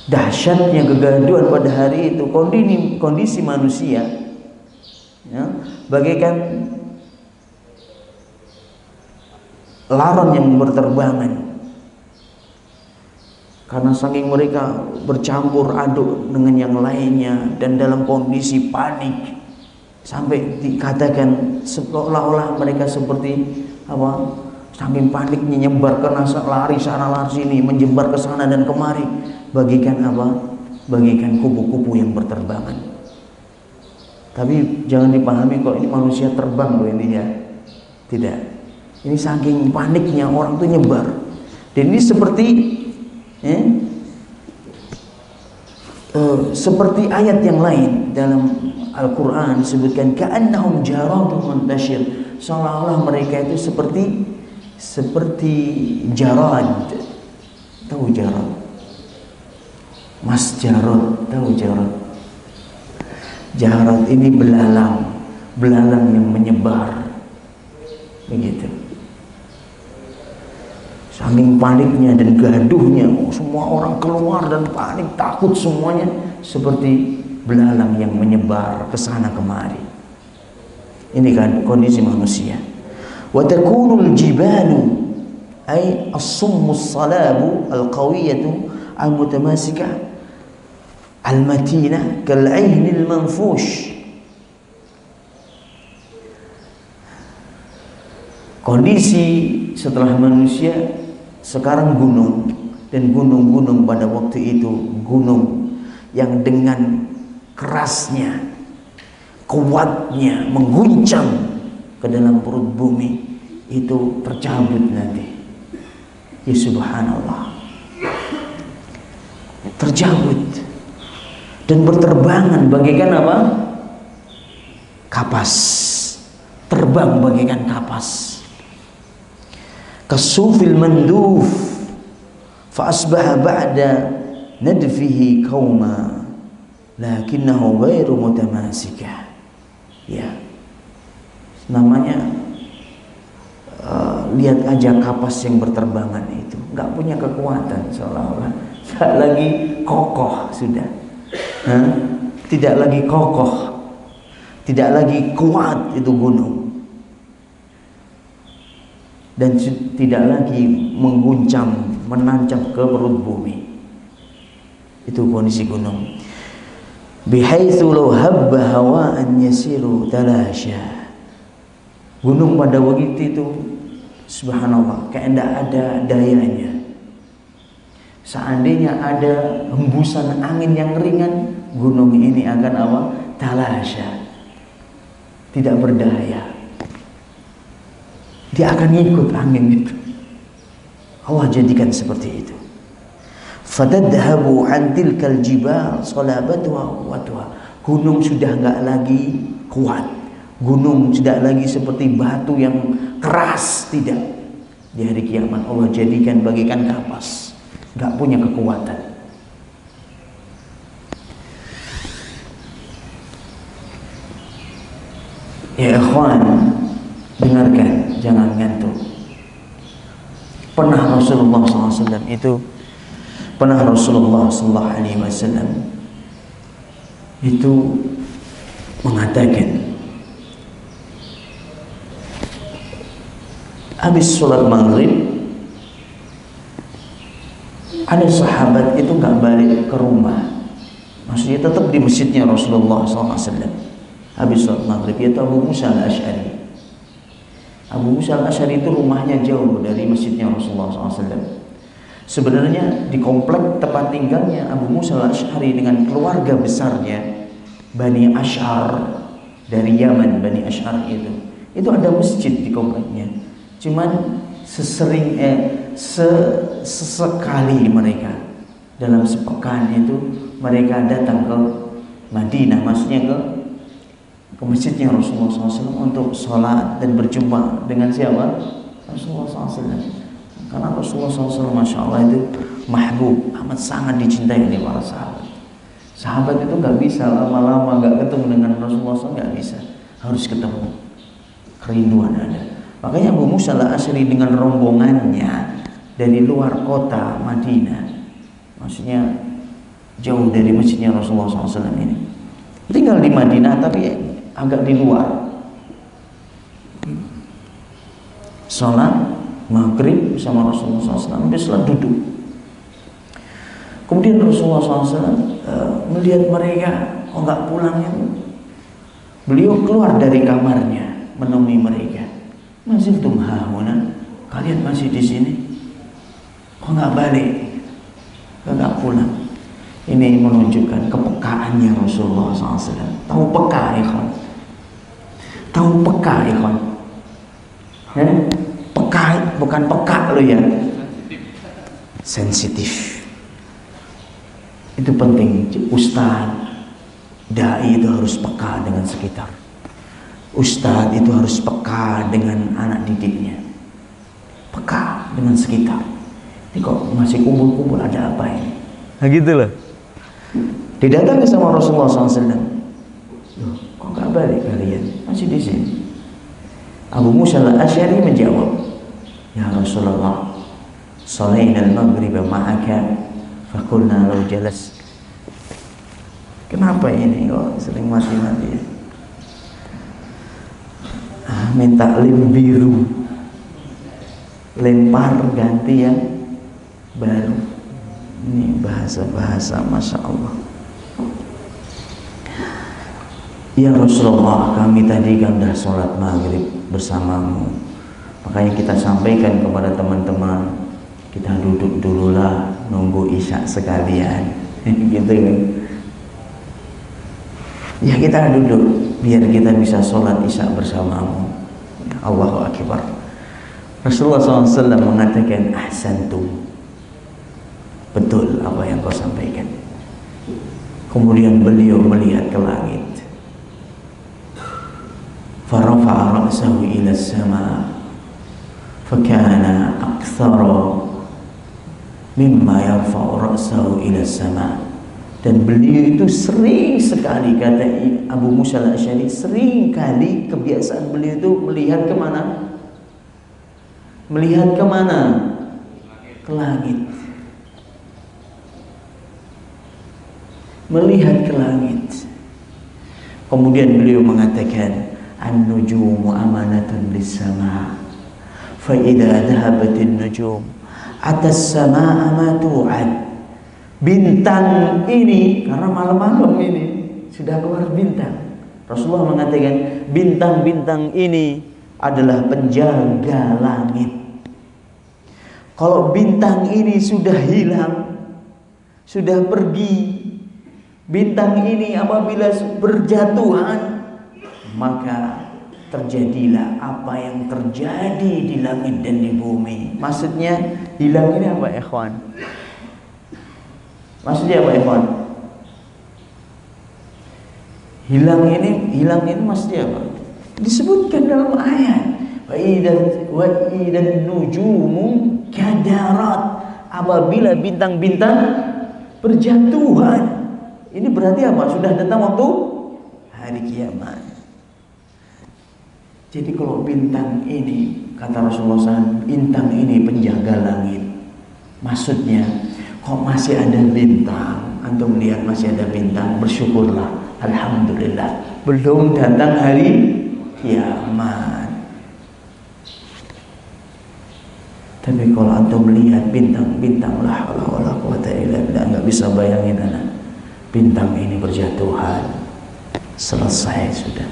dahsyatnya kegaduhan pada hari itu, kondisi manusia ya, bagaikan laron yang berterbangan. Karena saking mereka bercampur aduk dengan yang lainnya dan dalam kondisi panik, sampai dikatakan seolah-olah mereka seperti apa? Saking paniknya nyebar ke lari sana lari sini, menyebar ke sana dan kemari, bagikan apa? Bagikan kupu-kupu yang berterbangan. Tapi jangan dipahami kalau ini manusia terbang loh ini ya. Tidak. Ini saking paniknya orang tuh nyebar. Dan ini seperti ayat yang lain dalam Al-Quran disebutkan ka'annahum jaradun muntashir, seolah-olah mereka itu seperti jarad. Tahu jarad? Mas Jarad, tahu jarad? Jarad ini belalang yang menyebar begitu. Saking paniknya dan gaduhnya, semua orang keluar dan panik, takut semuanya, seperti belalang yang menyebar ke sana kemari. Ini kan kondisi manusia. Wa takunul jibalu ay as-summus salabu al-qawiyatu al-mutamasika al-matina kal-'ainil manfush. Kondisi setelah manusia sekarang gunung, dan gunung-gunung pada waktu itu gunung yang dengan kerasnya, kuatnya mengguncang ke dalam perut bumi itu tercabut nanti. Ya subhanallah, tercabut dan berterbangan bagaikan apa? Kapas, terbang bagaikan kapas. Kasufil manduf fa asbaha ba'da nadfihi qauma lakinnahu ghairu mutamasika. Ya, namanya lihat aja kapas yang berterbangan itu nggak punya kekuatan, seolah-olah nggak lagi kokoh sudah, tidak lagi kokoh, tidak lagi kuat itu gunung, dan tidak lagi mengguncang, menancap ke perut bumi. Itu kondisi gunung. Bihaitsu law habba hawa'an yasiru talasha. Gunung pada waktu itu subhanallah kayak tidak ada dayanya. Seandainya ada hembusan angin yang ringan, gunung ini akan apa? Talasha, tidak berdaya. Dia akan ikut angin itu. Allah jadikan seperti itu. Fatadhabu an tilkal jibal salabatuha watwa. Gunung sudah enggak lagi kuat. Gunung tidak lagi seperti batu yang keras, tidak. Di hari kiamat Allah jadikan bagaikan kapas, enggak punya kekuatan. Ya ikhwan, dengarkan, jangan ngantuk. Pernah Rasulullah SAW itu mengatakan, habis sholat maghrib ada sahabat itu nggak balik ke rumah, maksudnya tetap di masjidnya Rasulullah SAW. Habis sholat maghrib, yaitu Abu Musa al-Ash'ari. Abu Musa al-Ash'ari itu rumahnya jauh dari masjidnya Rasulullah SAW. Sebenarnya di komplek tempat tinggalnya Abu Musa al-Ash'ari dengan keluarga besarnya Bani Ash'ar dari Yaman, Bani Ash'ar itu ada masjid di kompleknya. Cuman sesekali mereka dalam sepekan itu mereka datang ke Madinah, maksudnya ke masjidnya Rasulullah SAW untuk sholat dan berjumpa dengan siapa? Rasulullah SAW. Karena Rasulullah SAW Masya Allah itu mahbub, amat sangat dicintai oleh para sahabat. Sahabat itu gak bisa lama-lama gak ketemu dengan Rasulullah SAW, gak bisa, harus ketemu. Kerinduan ada. Makanya Abu Musa al-Ash'ari dengan rombongannya dari luar kota Madinah, maksudnya jauh dari masjidnya Rasulullah SAW ini, tinggal di Madinah tapi agak di luar, sholat maghrib bersama Rasulullah SAW, biasanya duduk. Kemudian Rasulullah SAW melihat mereka kok nggak pulang itu, beliau keluar dari kamarnya menemui mereka. Masih tumhahuna, kalian masih di sini, kok nggak balik, nggak pulang? Ini menunjukkan kepekaannya Rasulullah SAW. Tahu peka, ikhwan. Tahu peka, ikhwan. Peka, bukan peka lo ya. Sensitif. Itu penting. Ustaz, dai itu harus peka dengan sekitar. Ustaz itu harus peka dengan anak didiknya. Peka dengan sekitar. Ini kok masih kumpul-kumpul, ada apa ini? Nah gitu loh. Didatangi sama Rasulullah SAW. Loh, kok gak balik kalian? Masih di sini. Abu Musa al-Ash'ari menjawab, ya Rasulullah, salaina al-maghrib ma'aka fakulna law jalas. Kenapa ini kok sering mati-mati? Minta lim biru. dilempar ganti yang baru. Ini bahasa-bahasa Masya Allah. Ya Rasulullah, kami tadi kan dah sholat maghrib bersamamu, makanya kita sampaikan kepada teman-teman, kita duduk dululah nunggu isya sekalian. Gitu kan. Ya kita duduk biar kita bisa sholat isya bersamamu. Allahu Akbar. Rasulullah SAW mengatakan, ahsantum, betul apa yang kau sampaikan. Kemudian beliau melihat ke langit, farafa'a ra'sahu ila as-sama' fakana aktsara mimma yarfa'u ra'sahu ila as-sama'. Dan beliau itu sering sekali, kata Abu Musa al-Asy'ari, sering kali kebiasaan beliau itu melihat kemana? Melihat kemana? Ke langit. Melihat ke langit. Kemudian beliau mengatakan, an-nujumu amanatun lis-sama', fa idza dhahabatin nujum atas sama'a ma tu'ad. Bintang ini, karena malam-malam ini sudah keluar bintang, Rasulullah mengatakan bintang-bintang ini adalah penjaga langit. Kalau bintang ini sudah hilang, sudah pergi, bintang ini apabila berjatuhan, maka terjadilah apa yang terjadi di langit dan di bumi. Maksudnya hilang ini apa, ikhwan? Maksudnya apa, ikhwan? Hilang ini maksudnya apa? Disebutkan dalam ayat, wa idan nujumu kadarat, apabila bintang-bintang berjatuhan. Ini berarti apa? Sudah datang waktu hari kiamat. Jadi kalau bintang ini, kata Rasulullah SAW, bintang ini penjaga langit. Maksudnya, kok masih ada bintang, antum melihat masih ada bintang, bersyukurlah, alhamdulillah, belum datang hari kiamat. Tapi kalau antum melihat bintang-bintang, la haula wala quwata illa billah, enggak bisa bayangin anak. Bintang ini berjatuhan, selesai sudah.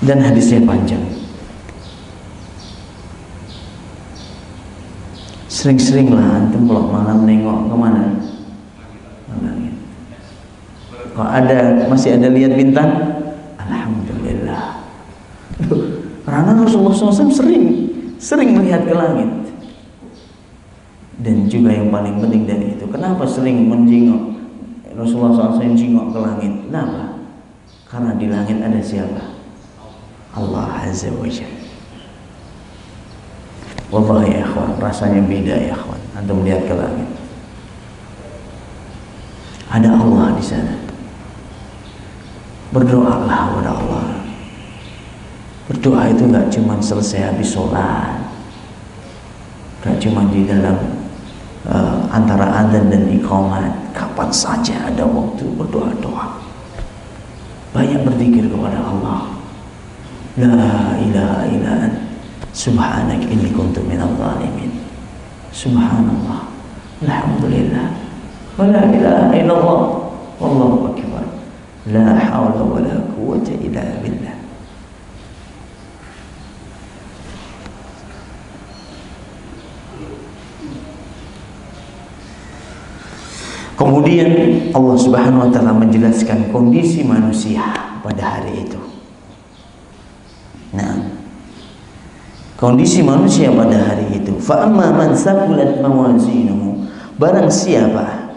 Dan hadisnya panjang. Sering-seringlah antum kalau malam nengok kemana? Langit. Kalau masih ada lihat bintang, alhamdulillah. Karena Rasulullah SAW sering melihat ke langit. Dan juga yang paling penting dari itu, kenapa sering menjengok? Rasulullah SAW jengok ke langit. Kenapa? Karena di langit ada siapa? Allah Azza wa Jalla. Wallahi ya ikhwan, rasanya beda ya ikhwan. Antum melihat ke langit, ada Allah di sana. Berdoalah kepada Allah. Berdoa itu nggak cuma selesai habis sholat, nggak cuma di dalam antara adzan dan iqamat. Kapan saja ada waktu berdoa-doa. Banyak berzikir kepada Allah. La ilaha illa anta subhanak inni kuntu minadh dhalimin. Subhanallah, alhamdulillah, wa la ilaha illallah, wallahu akbar, la haula wa la quwwata illa billah. Kemudian Allah Subhanahu wa taala menjelaskan kondisi manusia pada hari itu. Nah, kondisi manusia pada hari itu, fa amma man saqulat mawazinuhu, barang siapa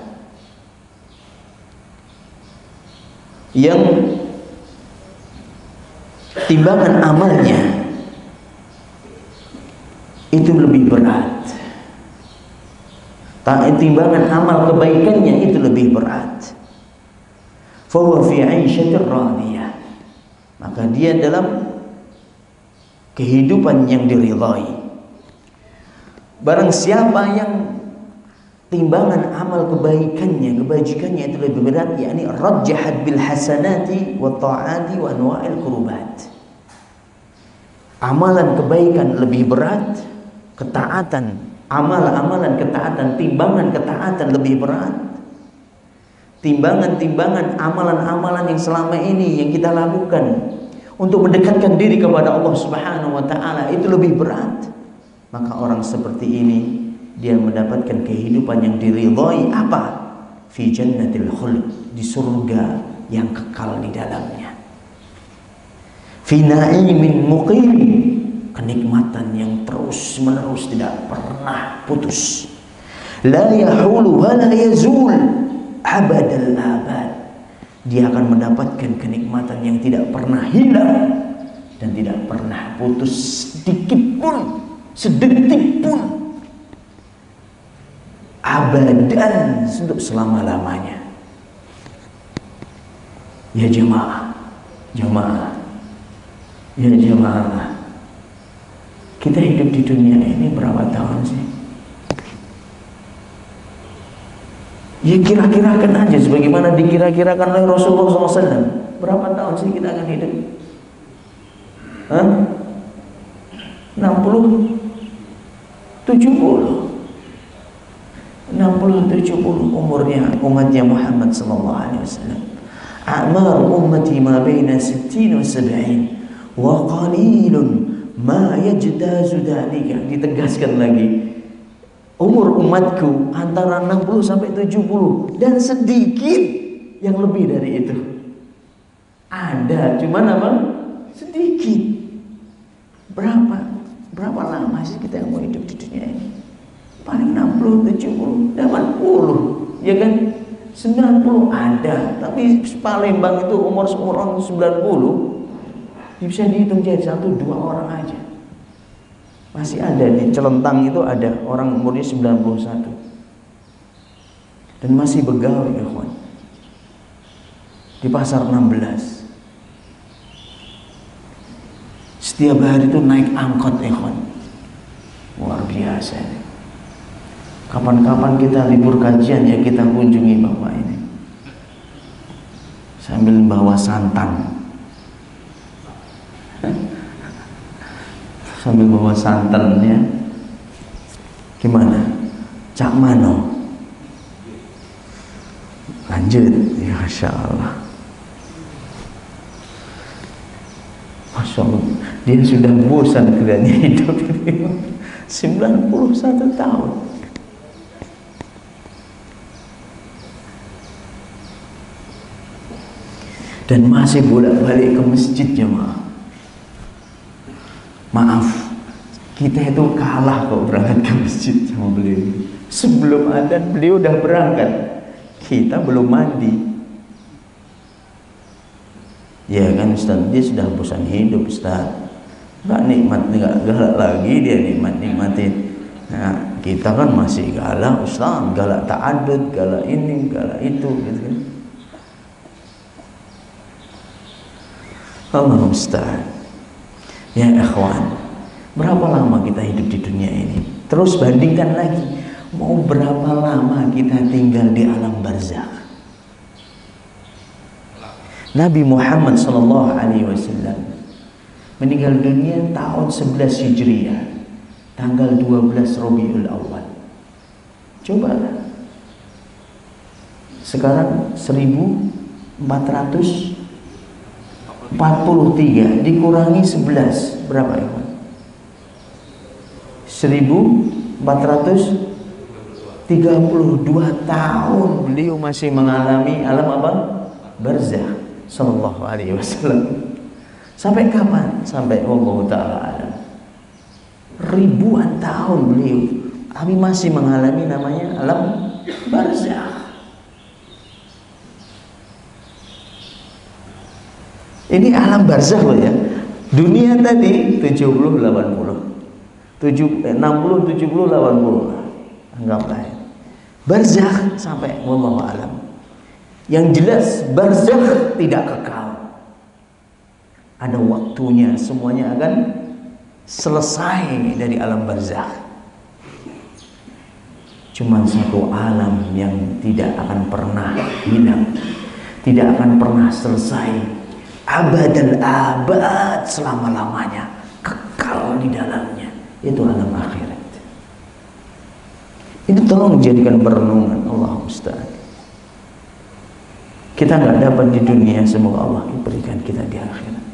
yang timbangan amalnya itu lebih berat, timbangan amal kebaikannya itu lebih berat, fa huwa fi 'aisyatir radiyah, maka dia dalam kehidupan yang diridhai. Barang siapa yang timbangan amal kebaikannya, kebajikannya itu lebih berat, yakni rajjahat bil hasanati wa ta'ati wa anwa'il qurbat. Amalan kebaikan lebih berat, ketaatan, amalan ketaatan, timbangan ketaatan lebih berat. Timbangan-timbangan amalan-amalan yang selama ini yang kita lakukan untuk mendekatkan diri kepada Allah Subhanahu wa taala itu lebih berat. Maka orang seperti ini dia mendapatkan kehidupan yang diridhai, apa? Fi jannatil khuld, di surga yang kekal di dalamnya. Fi na'imin muqim, kenikmatan yang terus menerus tidak pernah putus. La yahulu wa la yazul abadal abad. Dia akan mendapatkan kenikmatan yang tidak pernah hilang dan tidak pernah putus sedikit pun, sedetik pun. Abadan, untuk selama-lamanya. Ya jemaah, ya jemaah, kita hidup di dunia ini berapa tahun sih? Ya kira-kirakan aja sebagaimana dikira-kirakan oleh Rasulullah SAW. Berapa tahun sih kita akan hidup? 60? 70? 60-70 umurnya umatnya Muhammad sallallahu alaihi wasallam. A'mar ummati ma baina 60 wa 70 wa qalilun ma yajdazu dhalika. Ditegaskan lagi, umur umatku antara 60 sampai 70 dan sedikit yang lebih dari itu. Ada, cuman apa? Sedikit. Berapa lama sih kita yang mau hidup di dunia ini? Paling 60, 70, 80, ya kan? 90 ada, tapi Palembang itu umur orang 90 bisa dihitung jadi 1-2 orang aja. Masih ada di Celentang itu ada orang umurnya 91 dan masih begawe, ya kawan. Di pasar 16 setiap hari itu naik angkot, ya kawan. Luar biasa. Kapan-kapan kita libur kajian ya kita kunjungi bapak ini sambil bawa santan, sambil bawa santannya. Gimana? Cak Mano? Lanjut, ya Masya Allah. Masya Allah, dia sudah bosan kelihatannya hidup ini. 91 tahun. Dan masih bolak-balik ke masjid, jemaah. Maaf, kita itu kalah kok berangkat ke masjid sama beliau. Sebelum adzan beliau udah berangkat, kita belum mandi. Ya kan Ustaz, dia sudah bosan hidup Ustaz, nggak nikmat, nggak galak lagi dia nikmatin. Nah, kita kan masih galak Ustaz, galak ta'adud, galak ini, galak itu, gitu kan. Allah musta'an. Ya ikhwan, berapa lama kita hidup di dunia ini? Terus bandingkan lagi, mau berapa lama kita tinggal di alam barzakh? Nabi Muhammad SAW meninggal dunia tahun 11 Hijriah, tanggal 12 Rabiul Awal. Coba sekarang 1443 dikurangi 11 berapa ya? 1432 tahun beliau masih mengalami alam apa? Barzakh sallallahu alaihi wasallam. Sampai kapan? Sampai Allah Ta'ala alam. Ribuan tahun beliau kami masih mengalami namanya alam barzakh. Ini alam barzakh loh ya. Dunia tadi 70 80. 60 70 80. Anggaplah ya. Barzakh sampai wallahu alam. Yang jelas barzakh tidak kekal. Ada waktunya, semuanya akan selesai dari alam barzakh. Cuma satu alam yang tidak akan pernah hilang, tidak akan pernah selesai, abadal abad, selama-lamanya, kekal di dalamnya. Itu alam akhirat. Itu tolong jadikan perenungan. Allah musta'an. Kita nggak dapat di dunia, semoga Allah berikan kita di akhirat.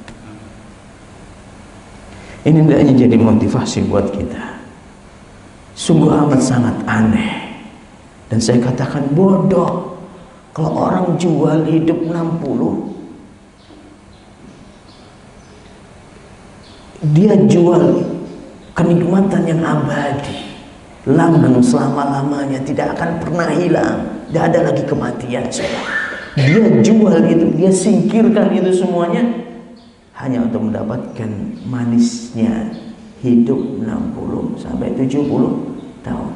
Ini hendaknya jadi motivasi buat kita. Sungguh amat sangat aneh, dan saya katakan bodoh kalau orang jual hidup 60. Dia jual kenikmatan yang abadi, langgeng selama-lamanya, tidak akan pernah hilang, tidak ada lagi kematian. Dia jual itu, dia singkirkan itu semuanya hanya untuk mendapatkan manisnya hidup 60 sampai 70 tahun.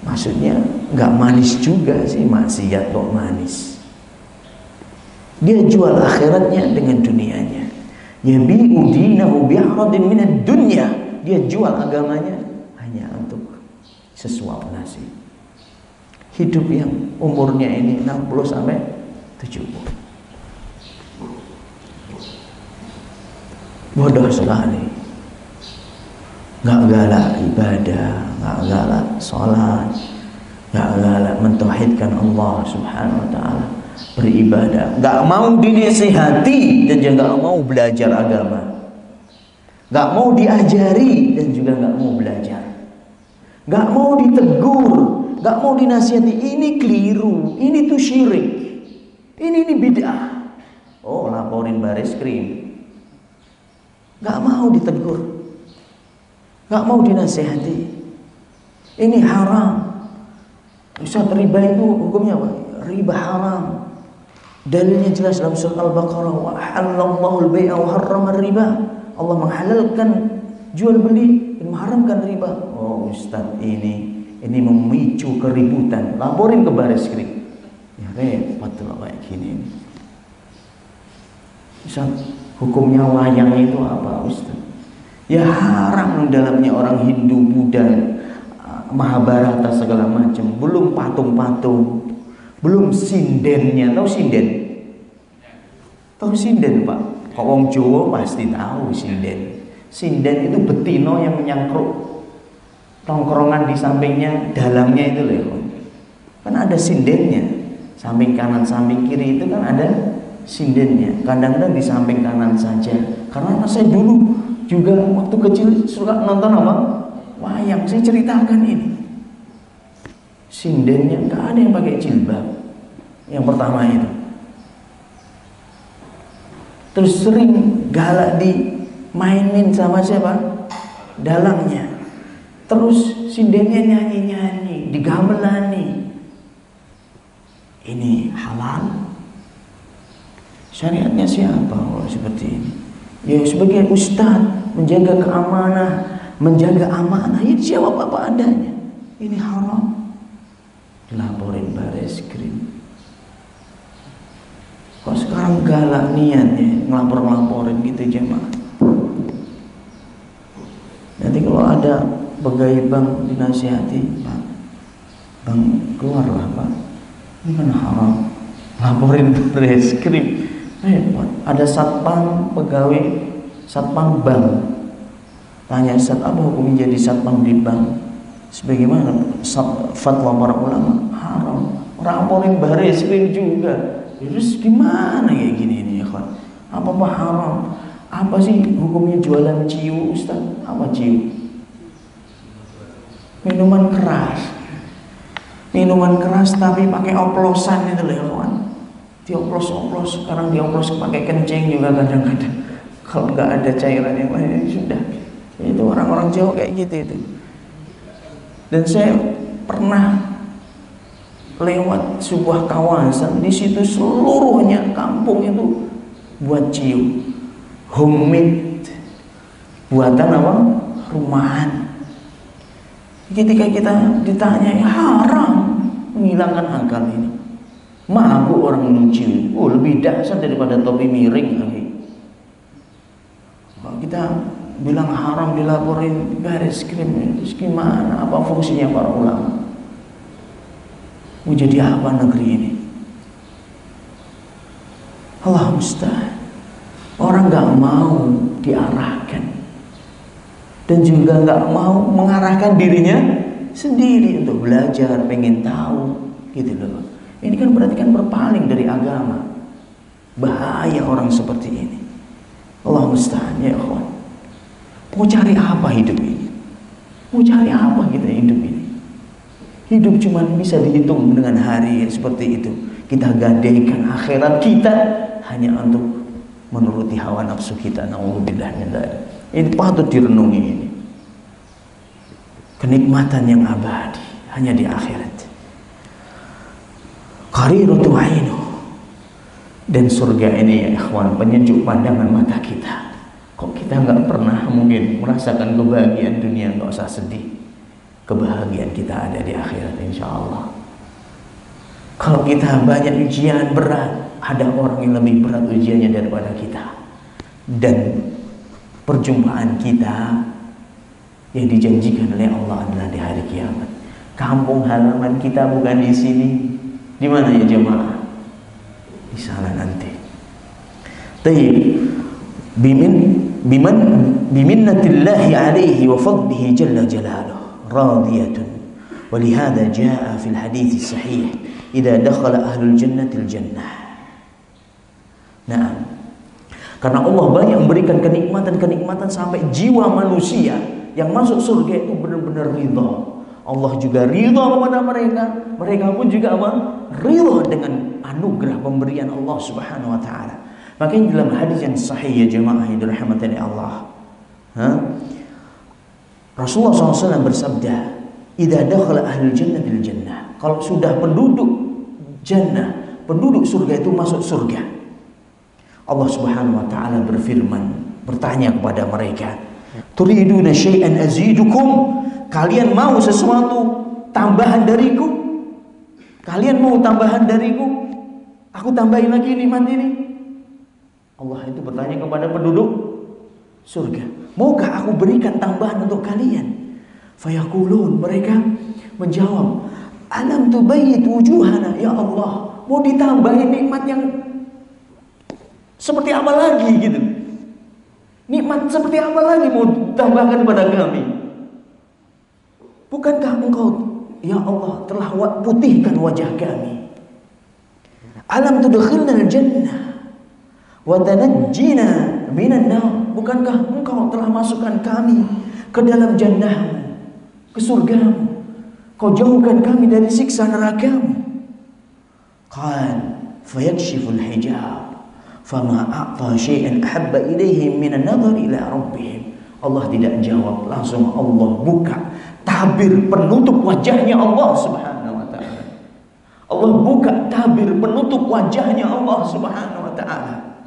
Maksudnya nggak manis juga sih, maksiat kok manis. Dia jual akhiratnya dengan dunianya. Yabi'u dinahu bi'aradin minad dunya. Dia jual agamanya hanya untuk sesuap nasi. Hidup yang umurnya ini 60 sampai 70. Bodoh sekali. Gak galak ibadah, gak galak sholat, gak galak mentauhidkan Allah subhanahu wa ta'ala, beribadah, gak mau dinasihati dan juga gak mau belajar agama, gak mau diajari dan juga gak mau belajar, gak mau ditegur, gak mau dinasihati. Ini keliru, ini tuh syirik, ini bid'ah. Oh, laporin baris krim. Gak mau ditegur, gak mau dinasihati. Ini haram. Ustaz, riba itu hukumnya apa? Riba haram. Dalilnya jelas dalam surah Al-Baqarah, wa halallahu al-bai'a wa harrama riba. Allah menghalalkan jual beli dan mengharamkan riba. Oh Ustaz, ini memicu keributan. Laporin ke baris krim. Ya repot lah kayak gini. Ustaz, hukumnya wayang itu apa Ustaz? Ya haram dalamnya orang Hindu, Buddha, Mahabharata segala macam. Belum patung-patung, belum sindennya. Tahu sinden? Tahu sinden Pak? Kok wong Jawa pasti tahu sinden. Sinden itu betino yang menyangkruk tongkrongan di sampingnya, dalamnya itu loh. Kan ada sindennya. Samping kanan, samping kiri itu kan ada sindennya. Kadang-kadang di samping kanan saja. Karena saya dulu juga waktu kecil suka nonton apa? Wayang. Saya ceritakan ini. Sindennya nggak ada yang pakai jilbab. Yang pertama itu. Terus sering galak dimainin sama siapa? Dalangnya. Terus sindennya nyanyi-nyanyi, digamelani. Ini halal. Syariatnya siapa kalau seperti ini? Ya sebagai ustaz, menjaga keamanan, menjaga amanah, ya jawab apa adanya. Ini haram. Laporin baris krim. Kok sekarang galak niatnya ngelapor-laporin gitu jemaah. Nanti kalau ada pegawai bank dinasihati, Pak, bang keluarlah Pak, ini kan haram. Laporin baris krim. Repot. Ada satpam pegawai satpam bank. Tanya Ustaz, apa hukumnya jadi satpam di bank? Sebagaimana fatwa para ulama, haram. Laporin baris krim juga. Terus gimana kayak gini nih ya kan? Apa haram? Apa sih hukumnya jualan ciu Ustaz? Apa ciu? Minuman keras. Minuman keras tapi pakai oplosan itu loh ya kawan. Dioplos-oplos, sekarang dioplos pakai kencing juga kadang-kadang. Kalau nggak ada cairan yang lain sudah. Itu orang-orang Jawa kayak gitu itu. Dan saya pernah lewat sebuah kawasan, di situ seluruhnya kampung itu buat ciu, homemade, buatan apa? Rumahan. Ketika kita ditanya, ya haram, menghilangkan akal ini. Mabuk orang minum ciu, lebih dahsyat daripada topi miring lagi. Kalau kita bilang haram dilaporin baris krim. Gimana? Apa fungsinya para ulama? Mau jadi apa negeri ini? Allah musta'an. Orang gak mau diarahkan dan juga gak mau mengarahkan dirinya sendiri untuk belajar, pengen tahu gitu loh. Ini kan berarti kan berpaling dari agama. Bahaya orang seperti ini. Allah musta'an ya ikhwan. Mau cari apa hidup ini? Mau cari apa kita hidup ini? Hidup cuma bisa dihitung dengan hari seperti itu. Kita gadaikan akhirat kita hanya untuk menuruti hawa nafsu kita. Na'udzubillah min dzalik. Ini patut direnungi ini. Kenikmatan yang abadi hanya di akhirat. Qariratu ainu. Dan surga ini ya ikhwan, penyejuk pandangan mata kita. Kok kita nggak pernah mungkin merasakan kebahagiaan dunia? Nggak usah sedih. Kebahagiaan kita ada di akhirat insya Allah. Kalau kita banyak ujian berat, ada orang yang lebih berat ujiannya daripada kita. Dan perjumpaan kita yang dijanjikan oleh Allah adalah di hari kiamat. Kampung halaman kita bukan di sini. Di mana ya jemaah? Di sana nanti. Tayyib. Biminnatillahi alaihi wa fadlihi jalla jalaluh radiyatun. ولهذا جاء في الحديث الصحيح إذا دخل أهل الجنة الجنة. Nah, karena Allah banyak memberikan kenikmatan-kenikmatan sampai jiwa manusia yang masuk surga itu benar-benar ridha. Allah juga ridha kepada mereka. Mereka pun juga apa? Ridha dengan anugerah pemberian Allah Subhanahu wa taala. Makanya dalam hadis yang sahih ya jemaah yang dirahmati oleh Allah, Rasulullah SAW bersabda, "Idza dakhala ahlul jannatil jannah." Kalau sudah penduduk jannah, penduduk surga itu masuk surga, Allah Subhanahu wa taala berfirman, bertanya kepada mereka, "Turiduna syai'an azidukum?" Kalian mau sesuatu tambahan dariku? Kalian mau tambahan dariku? Aku tambahin lagi nikmat ini. Allah itu bertanya kepada penduduk surga, maukah aku berikan tambahan untuk kalian? Fayaqulun, mereka menjawab, alam tubayyit wujuhana, ya Allah, mau ditambahin nikmat yang seperti apa lagi gitu? Nikmat seperti apa lagi mau tambahkan kepada kami? Bukankah engkau ya Allah telah putihkan wajah kami? Alam tudkhilna al-jannah wa tanajjina minan nar. Bukankah engkau telah masukkan kami ke dalam jannah, ke surgamu? Kau jauhkan kami dari siksa nerakamu. Qal fayakshifu al-hijab fama a'ta syai'an ahabba ilaihim min an-nadhar ila rabbihim. Allah tidak jawab, langsung Allah buka tabir penutup wajahnya Allah Subhanahu wa taala. Allah buka tabir penutup wajahnya Allah Subhanahu wa taala.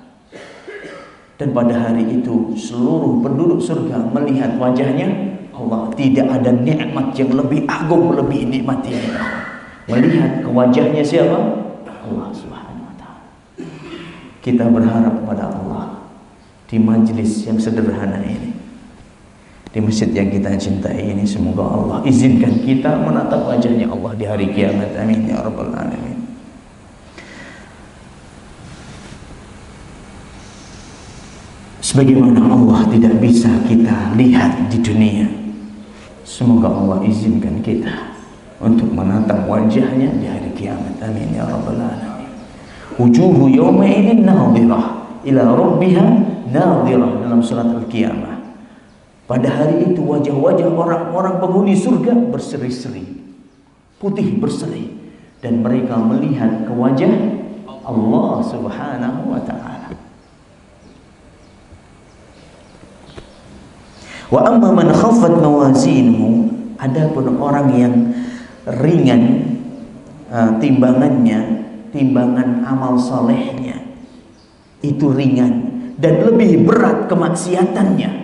Dan pada hari itu seluruh penduduk surga melihat wajahnya Allah. Tidak ada nikmat yang lebih agung melebihi nikmat ini. Melihat ke wajahnya siapa? Allah Subhanahu wa taala. Kita berharap kepada Allah di majlis yang sederhana ini, di masjid yang kita cintai ini, semoga Allah izinkan kita menatap wajahnya Allah di hari kiamat. Amin ya rabbal alamin. Sebagaimana Allah tidak bisa kita lihat di dunia, semoga Allah izinkan kita untuk menatap wajahnya di hari kiamat. Amin ya rabbal alamin. Wujuhu yawma idzin nadhirah ila rabbiha nadhirah, dalam surat Al-Qiyamah. Pada hari itu wajah-wajah orang-orang penghuni surga berseri-seri, putih berseri, dan mereka melihat ke wajah Allah Subhanahu wa taala. Wa amma man khaffat mawazinuhu, adapun orang yang ringan timbangannya, timbangan amal solehnya itu ringan dan lebih berat kemaksiatannya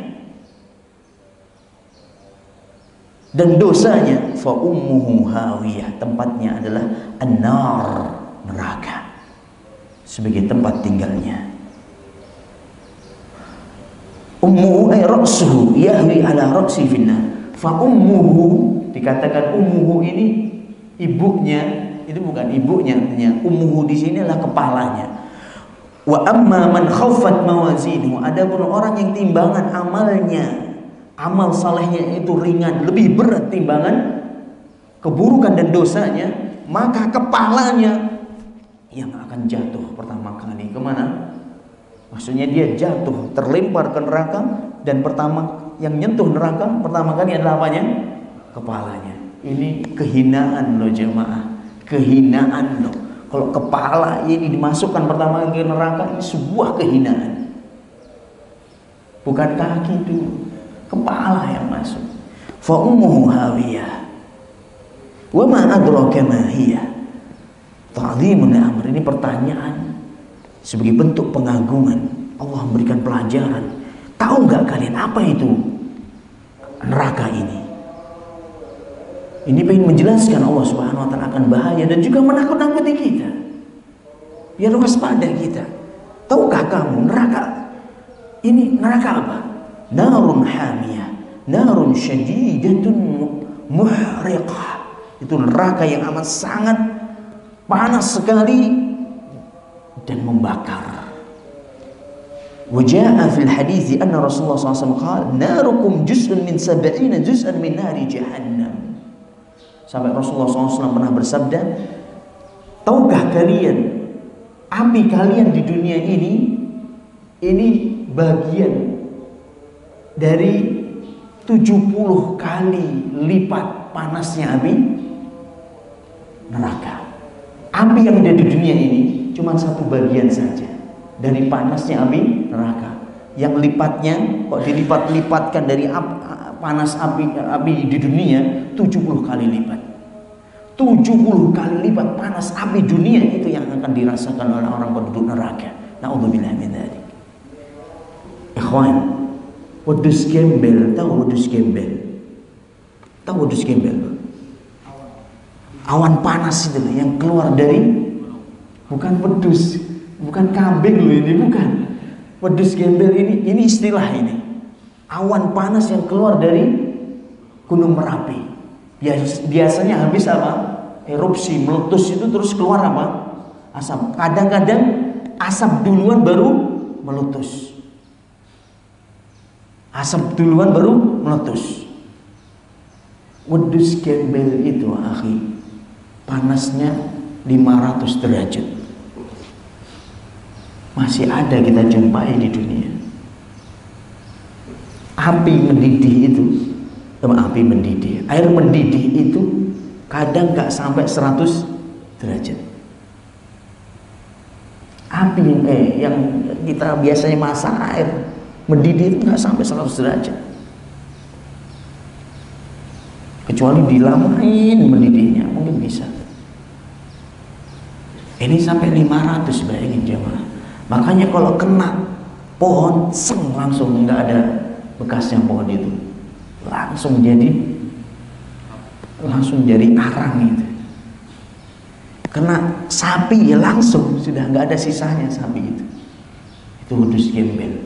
dan dosanya, fa ummuhu hawiyah, tempatnya adalah an-nar, neraka, sebagai tempat tinggalnya. ummuhu ay ra'suhu yahwi ala ra'si finnar. Fa ummuhu, dikatakan ummuhu ini ibunya, itu bukan ibunya artinya. Ummuhu di sini adalah kepalanya. Wa amma man khaffat mawazinuhu, adapun orang yang timbangan amalnya, amal salehnya itu ringan, lebih berat timbangan keburukan dan dosanya, maka kepalanya yang akan jatuh pertama kali kemana? Maksudnya dia jatuh, terlempar ke neraka, dan pertama yang nyentuh neraka pertama kali adalah apanya? Kepalanya. Ini kehinaan loh jemaah, kehinaan loh. Kalau kepala ini dimasukkan pertama kali ke neraka, ini sebuah kehinaan. Bukan kaki dulu, kepala yang masuk. Fa ummuhu hawiyah. Wa ma adraka ma hiya. Ta'dhimun amr. Ini pertanyaan sebagai bentuk pengagungan. Allah memberikan pelajaran. Tahu nggak kalian apa itu neraka ini? Ini ingin menjelaskan Allah Subhanahu wa taala akan bahaya dan juga menakut-nakuti kita. Biar waspada kita. Tahukah kamu neraka ini neraka apa? Narun hamiyah, narun syadidatun muhriqah. Itu neraka yang amat sangat panas sekali dan membakar. Waja'a fil hadits anna Rasulullah SAW qala narukum juz'un min 70 juz'an min nari jahannam. Sampai Rasulullah SAW pernah bersabda, tahukah kalian api kalian di dunia ini bagian dari 70 kali lipat panasnya api neraka. Api yang ada di dunia ini cuma satu bagian saja dari panasnya api neraka. Yang lipatnya kok dilipat-lipatkan dari panas api di dunia 70 kali lipat. 70 kali lipat panas api dunia itu yang akan dirasakan oleh orang penduduk neraka. Na'udzubillah min dzalik. Ikhwan, wedhus gembel, tahu wedhus gembel? Tahu wedhus gembel? Awan panas itu yang keluar dari, bukan wedhus, bukan kambing loh ini, bukan. Wedhus gembel ini istilah ini. Awan panas yang keluar dari Gunung Merapi. Biasanya habis apa? Erupsi, meletus itu terus keluar apa? Asap. Kadang-kadang asap duluan baru meletus. Asap duluan baru meletus. Wedhus gembel itu, akhi, panasnya 500 derajat. Masih ada kita jumpai di dunia. Api mendidih itu, air mendidih itu kadang gak sampai 100 derajat. Api yang kita biasanya masak air mendidih itu gak sampai 100 derajat. Kecuali dilamain mendidihnya, mungkin bisa. Ini sampai 500, bayangin jemaah. Makanya kalau kena pohon, langsung nggak ada bekasnya pohon itu, langsung jadi arang itu. Kena sapi ya langsung sudah nggak ada sisanya sapi itu. Itu wedhus gembel,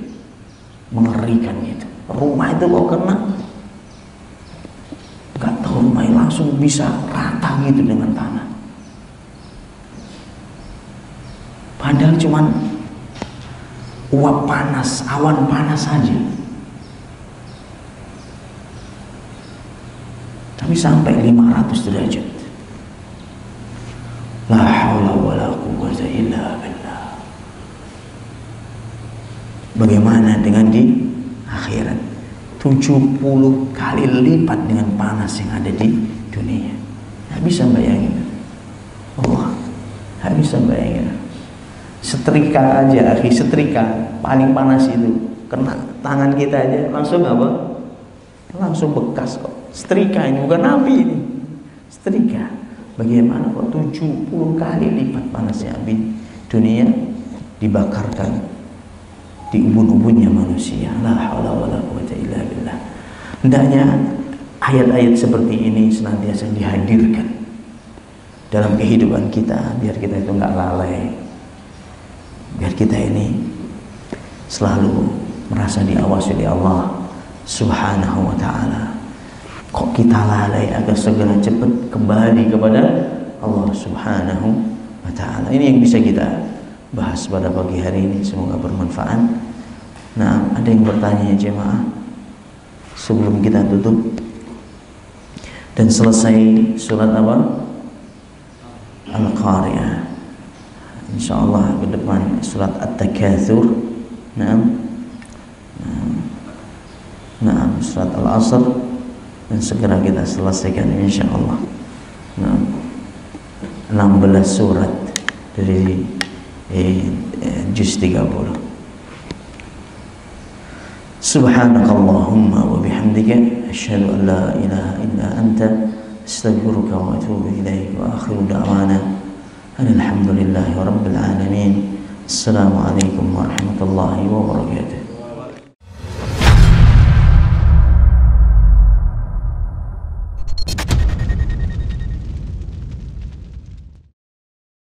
mengerikan itu. Rumah itu kok kena, nggak tahu rumahnya langsung bisa rata gitu dengan tanah. Padahal cuman uap panas, awan panas saja. Tapi sampai 500 derajat. La haula wala quwwata illa billah. Bagaimana dengan di akhirat? 70 kali lipat dengan panas yang ada di dunia. Nggak bisa bayangin. Allah, nggak bisa bayangin. Setrika aja, akhi, setrika paling panas itu kena tangan kita aja langsung apa? Langsung bekas kok. Setrika ini bukan api ini, setrika. Bagaimana kok 70 kali lipat panasnya api dunia dibakarkan di ubun-ubunnya manusia. La haula wala quwwata illa billah. Hendaknya ayat-ayat seperti ini senantiasa dihadirkan dalam kehidupan kita biar kita itu nggak lalai. Biar kita ini selalu merasa diawasi oleh Allah Subhanahu wa ta'ala. Kok kita lalai agar segera cepat kembali kepada Allah Subhanahu wa ta'ala. Ini yang bisa kita bahas pada pagi hari ini, semoga bermanfaat. Nah, ada yang bertanya ya jemaah sebelum kita tutup dan selesai surat apa? Al-Qari'ah. Insyaallah ke depan surat At-Takatsur. Nah, surat Al-Asr, dan segera kita selesaikan insyaallah. 16 surat dari juz 30. Subhanakallahumma wa bihamdika asyhadu an la ilaha illa anta astaghfiruka wa atubu ilaik wa akhiru da'wana alhamdulillahi rabbil alamin. Assalamualaikum warahmatullahi wabarakatuh.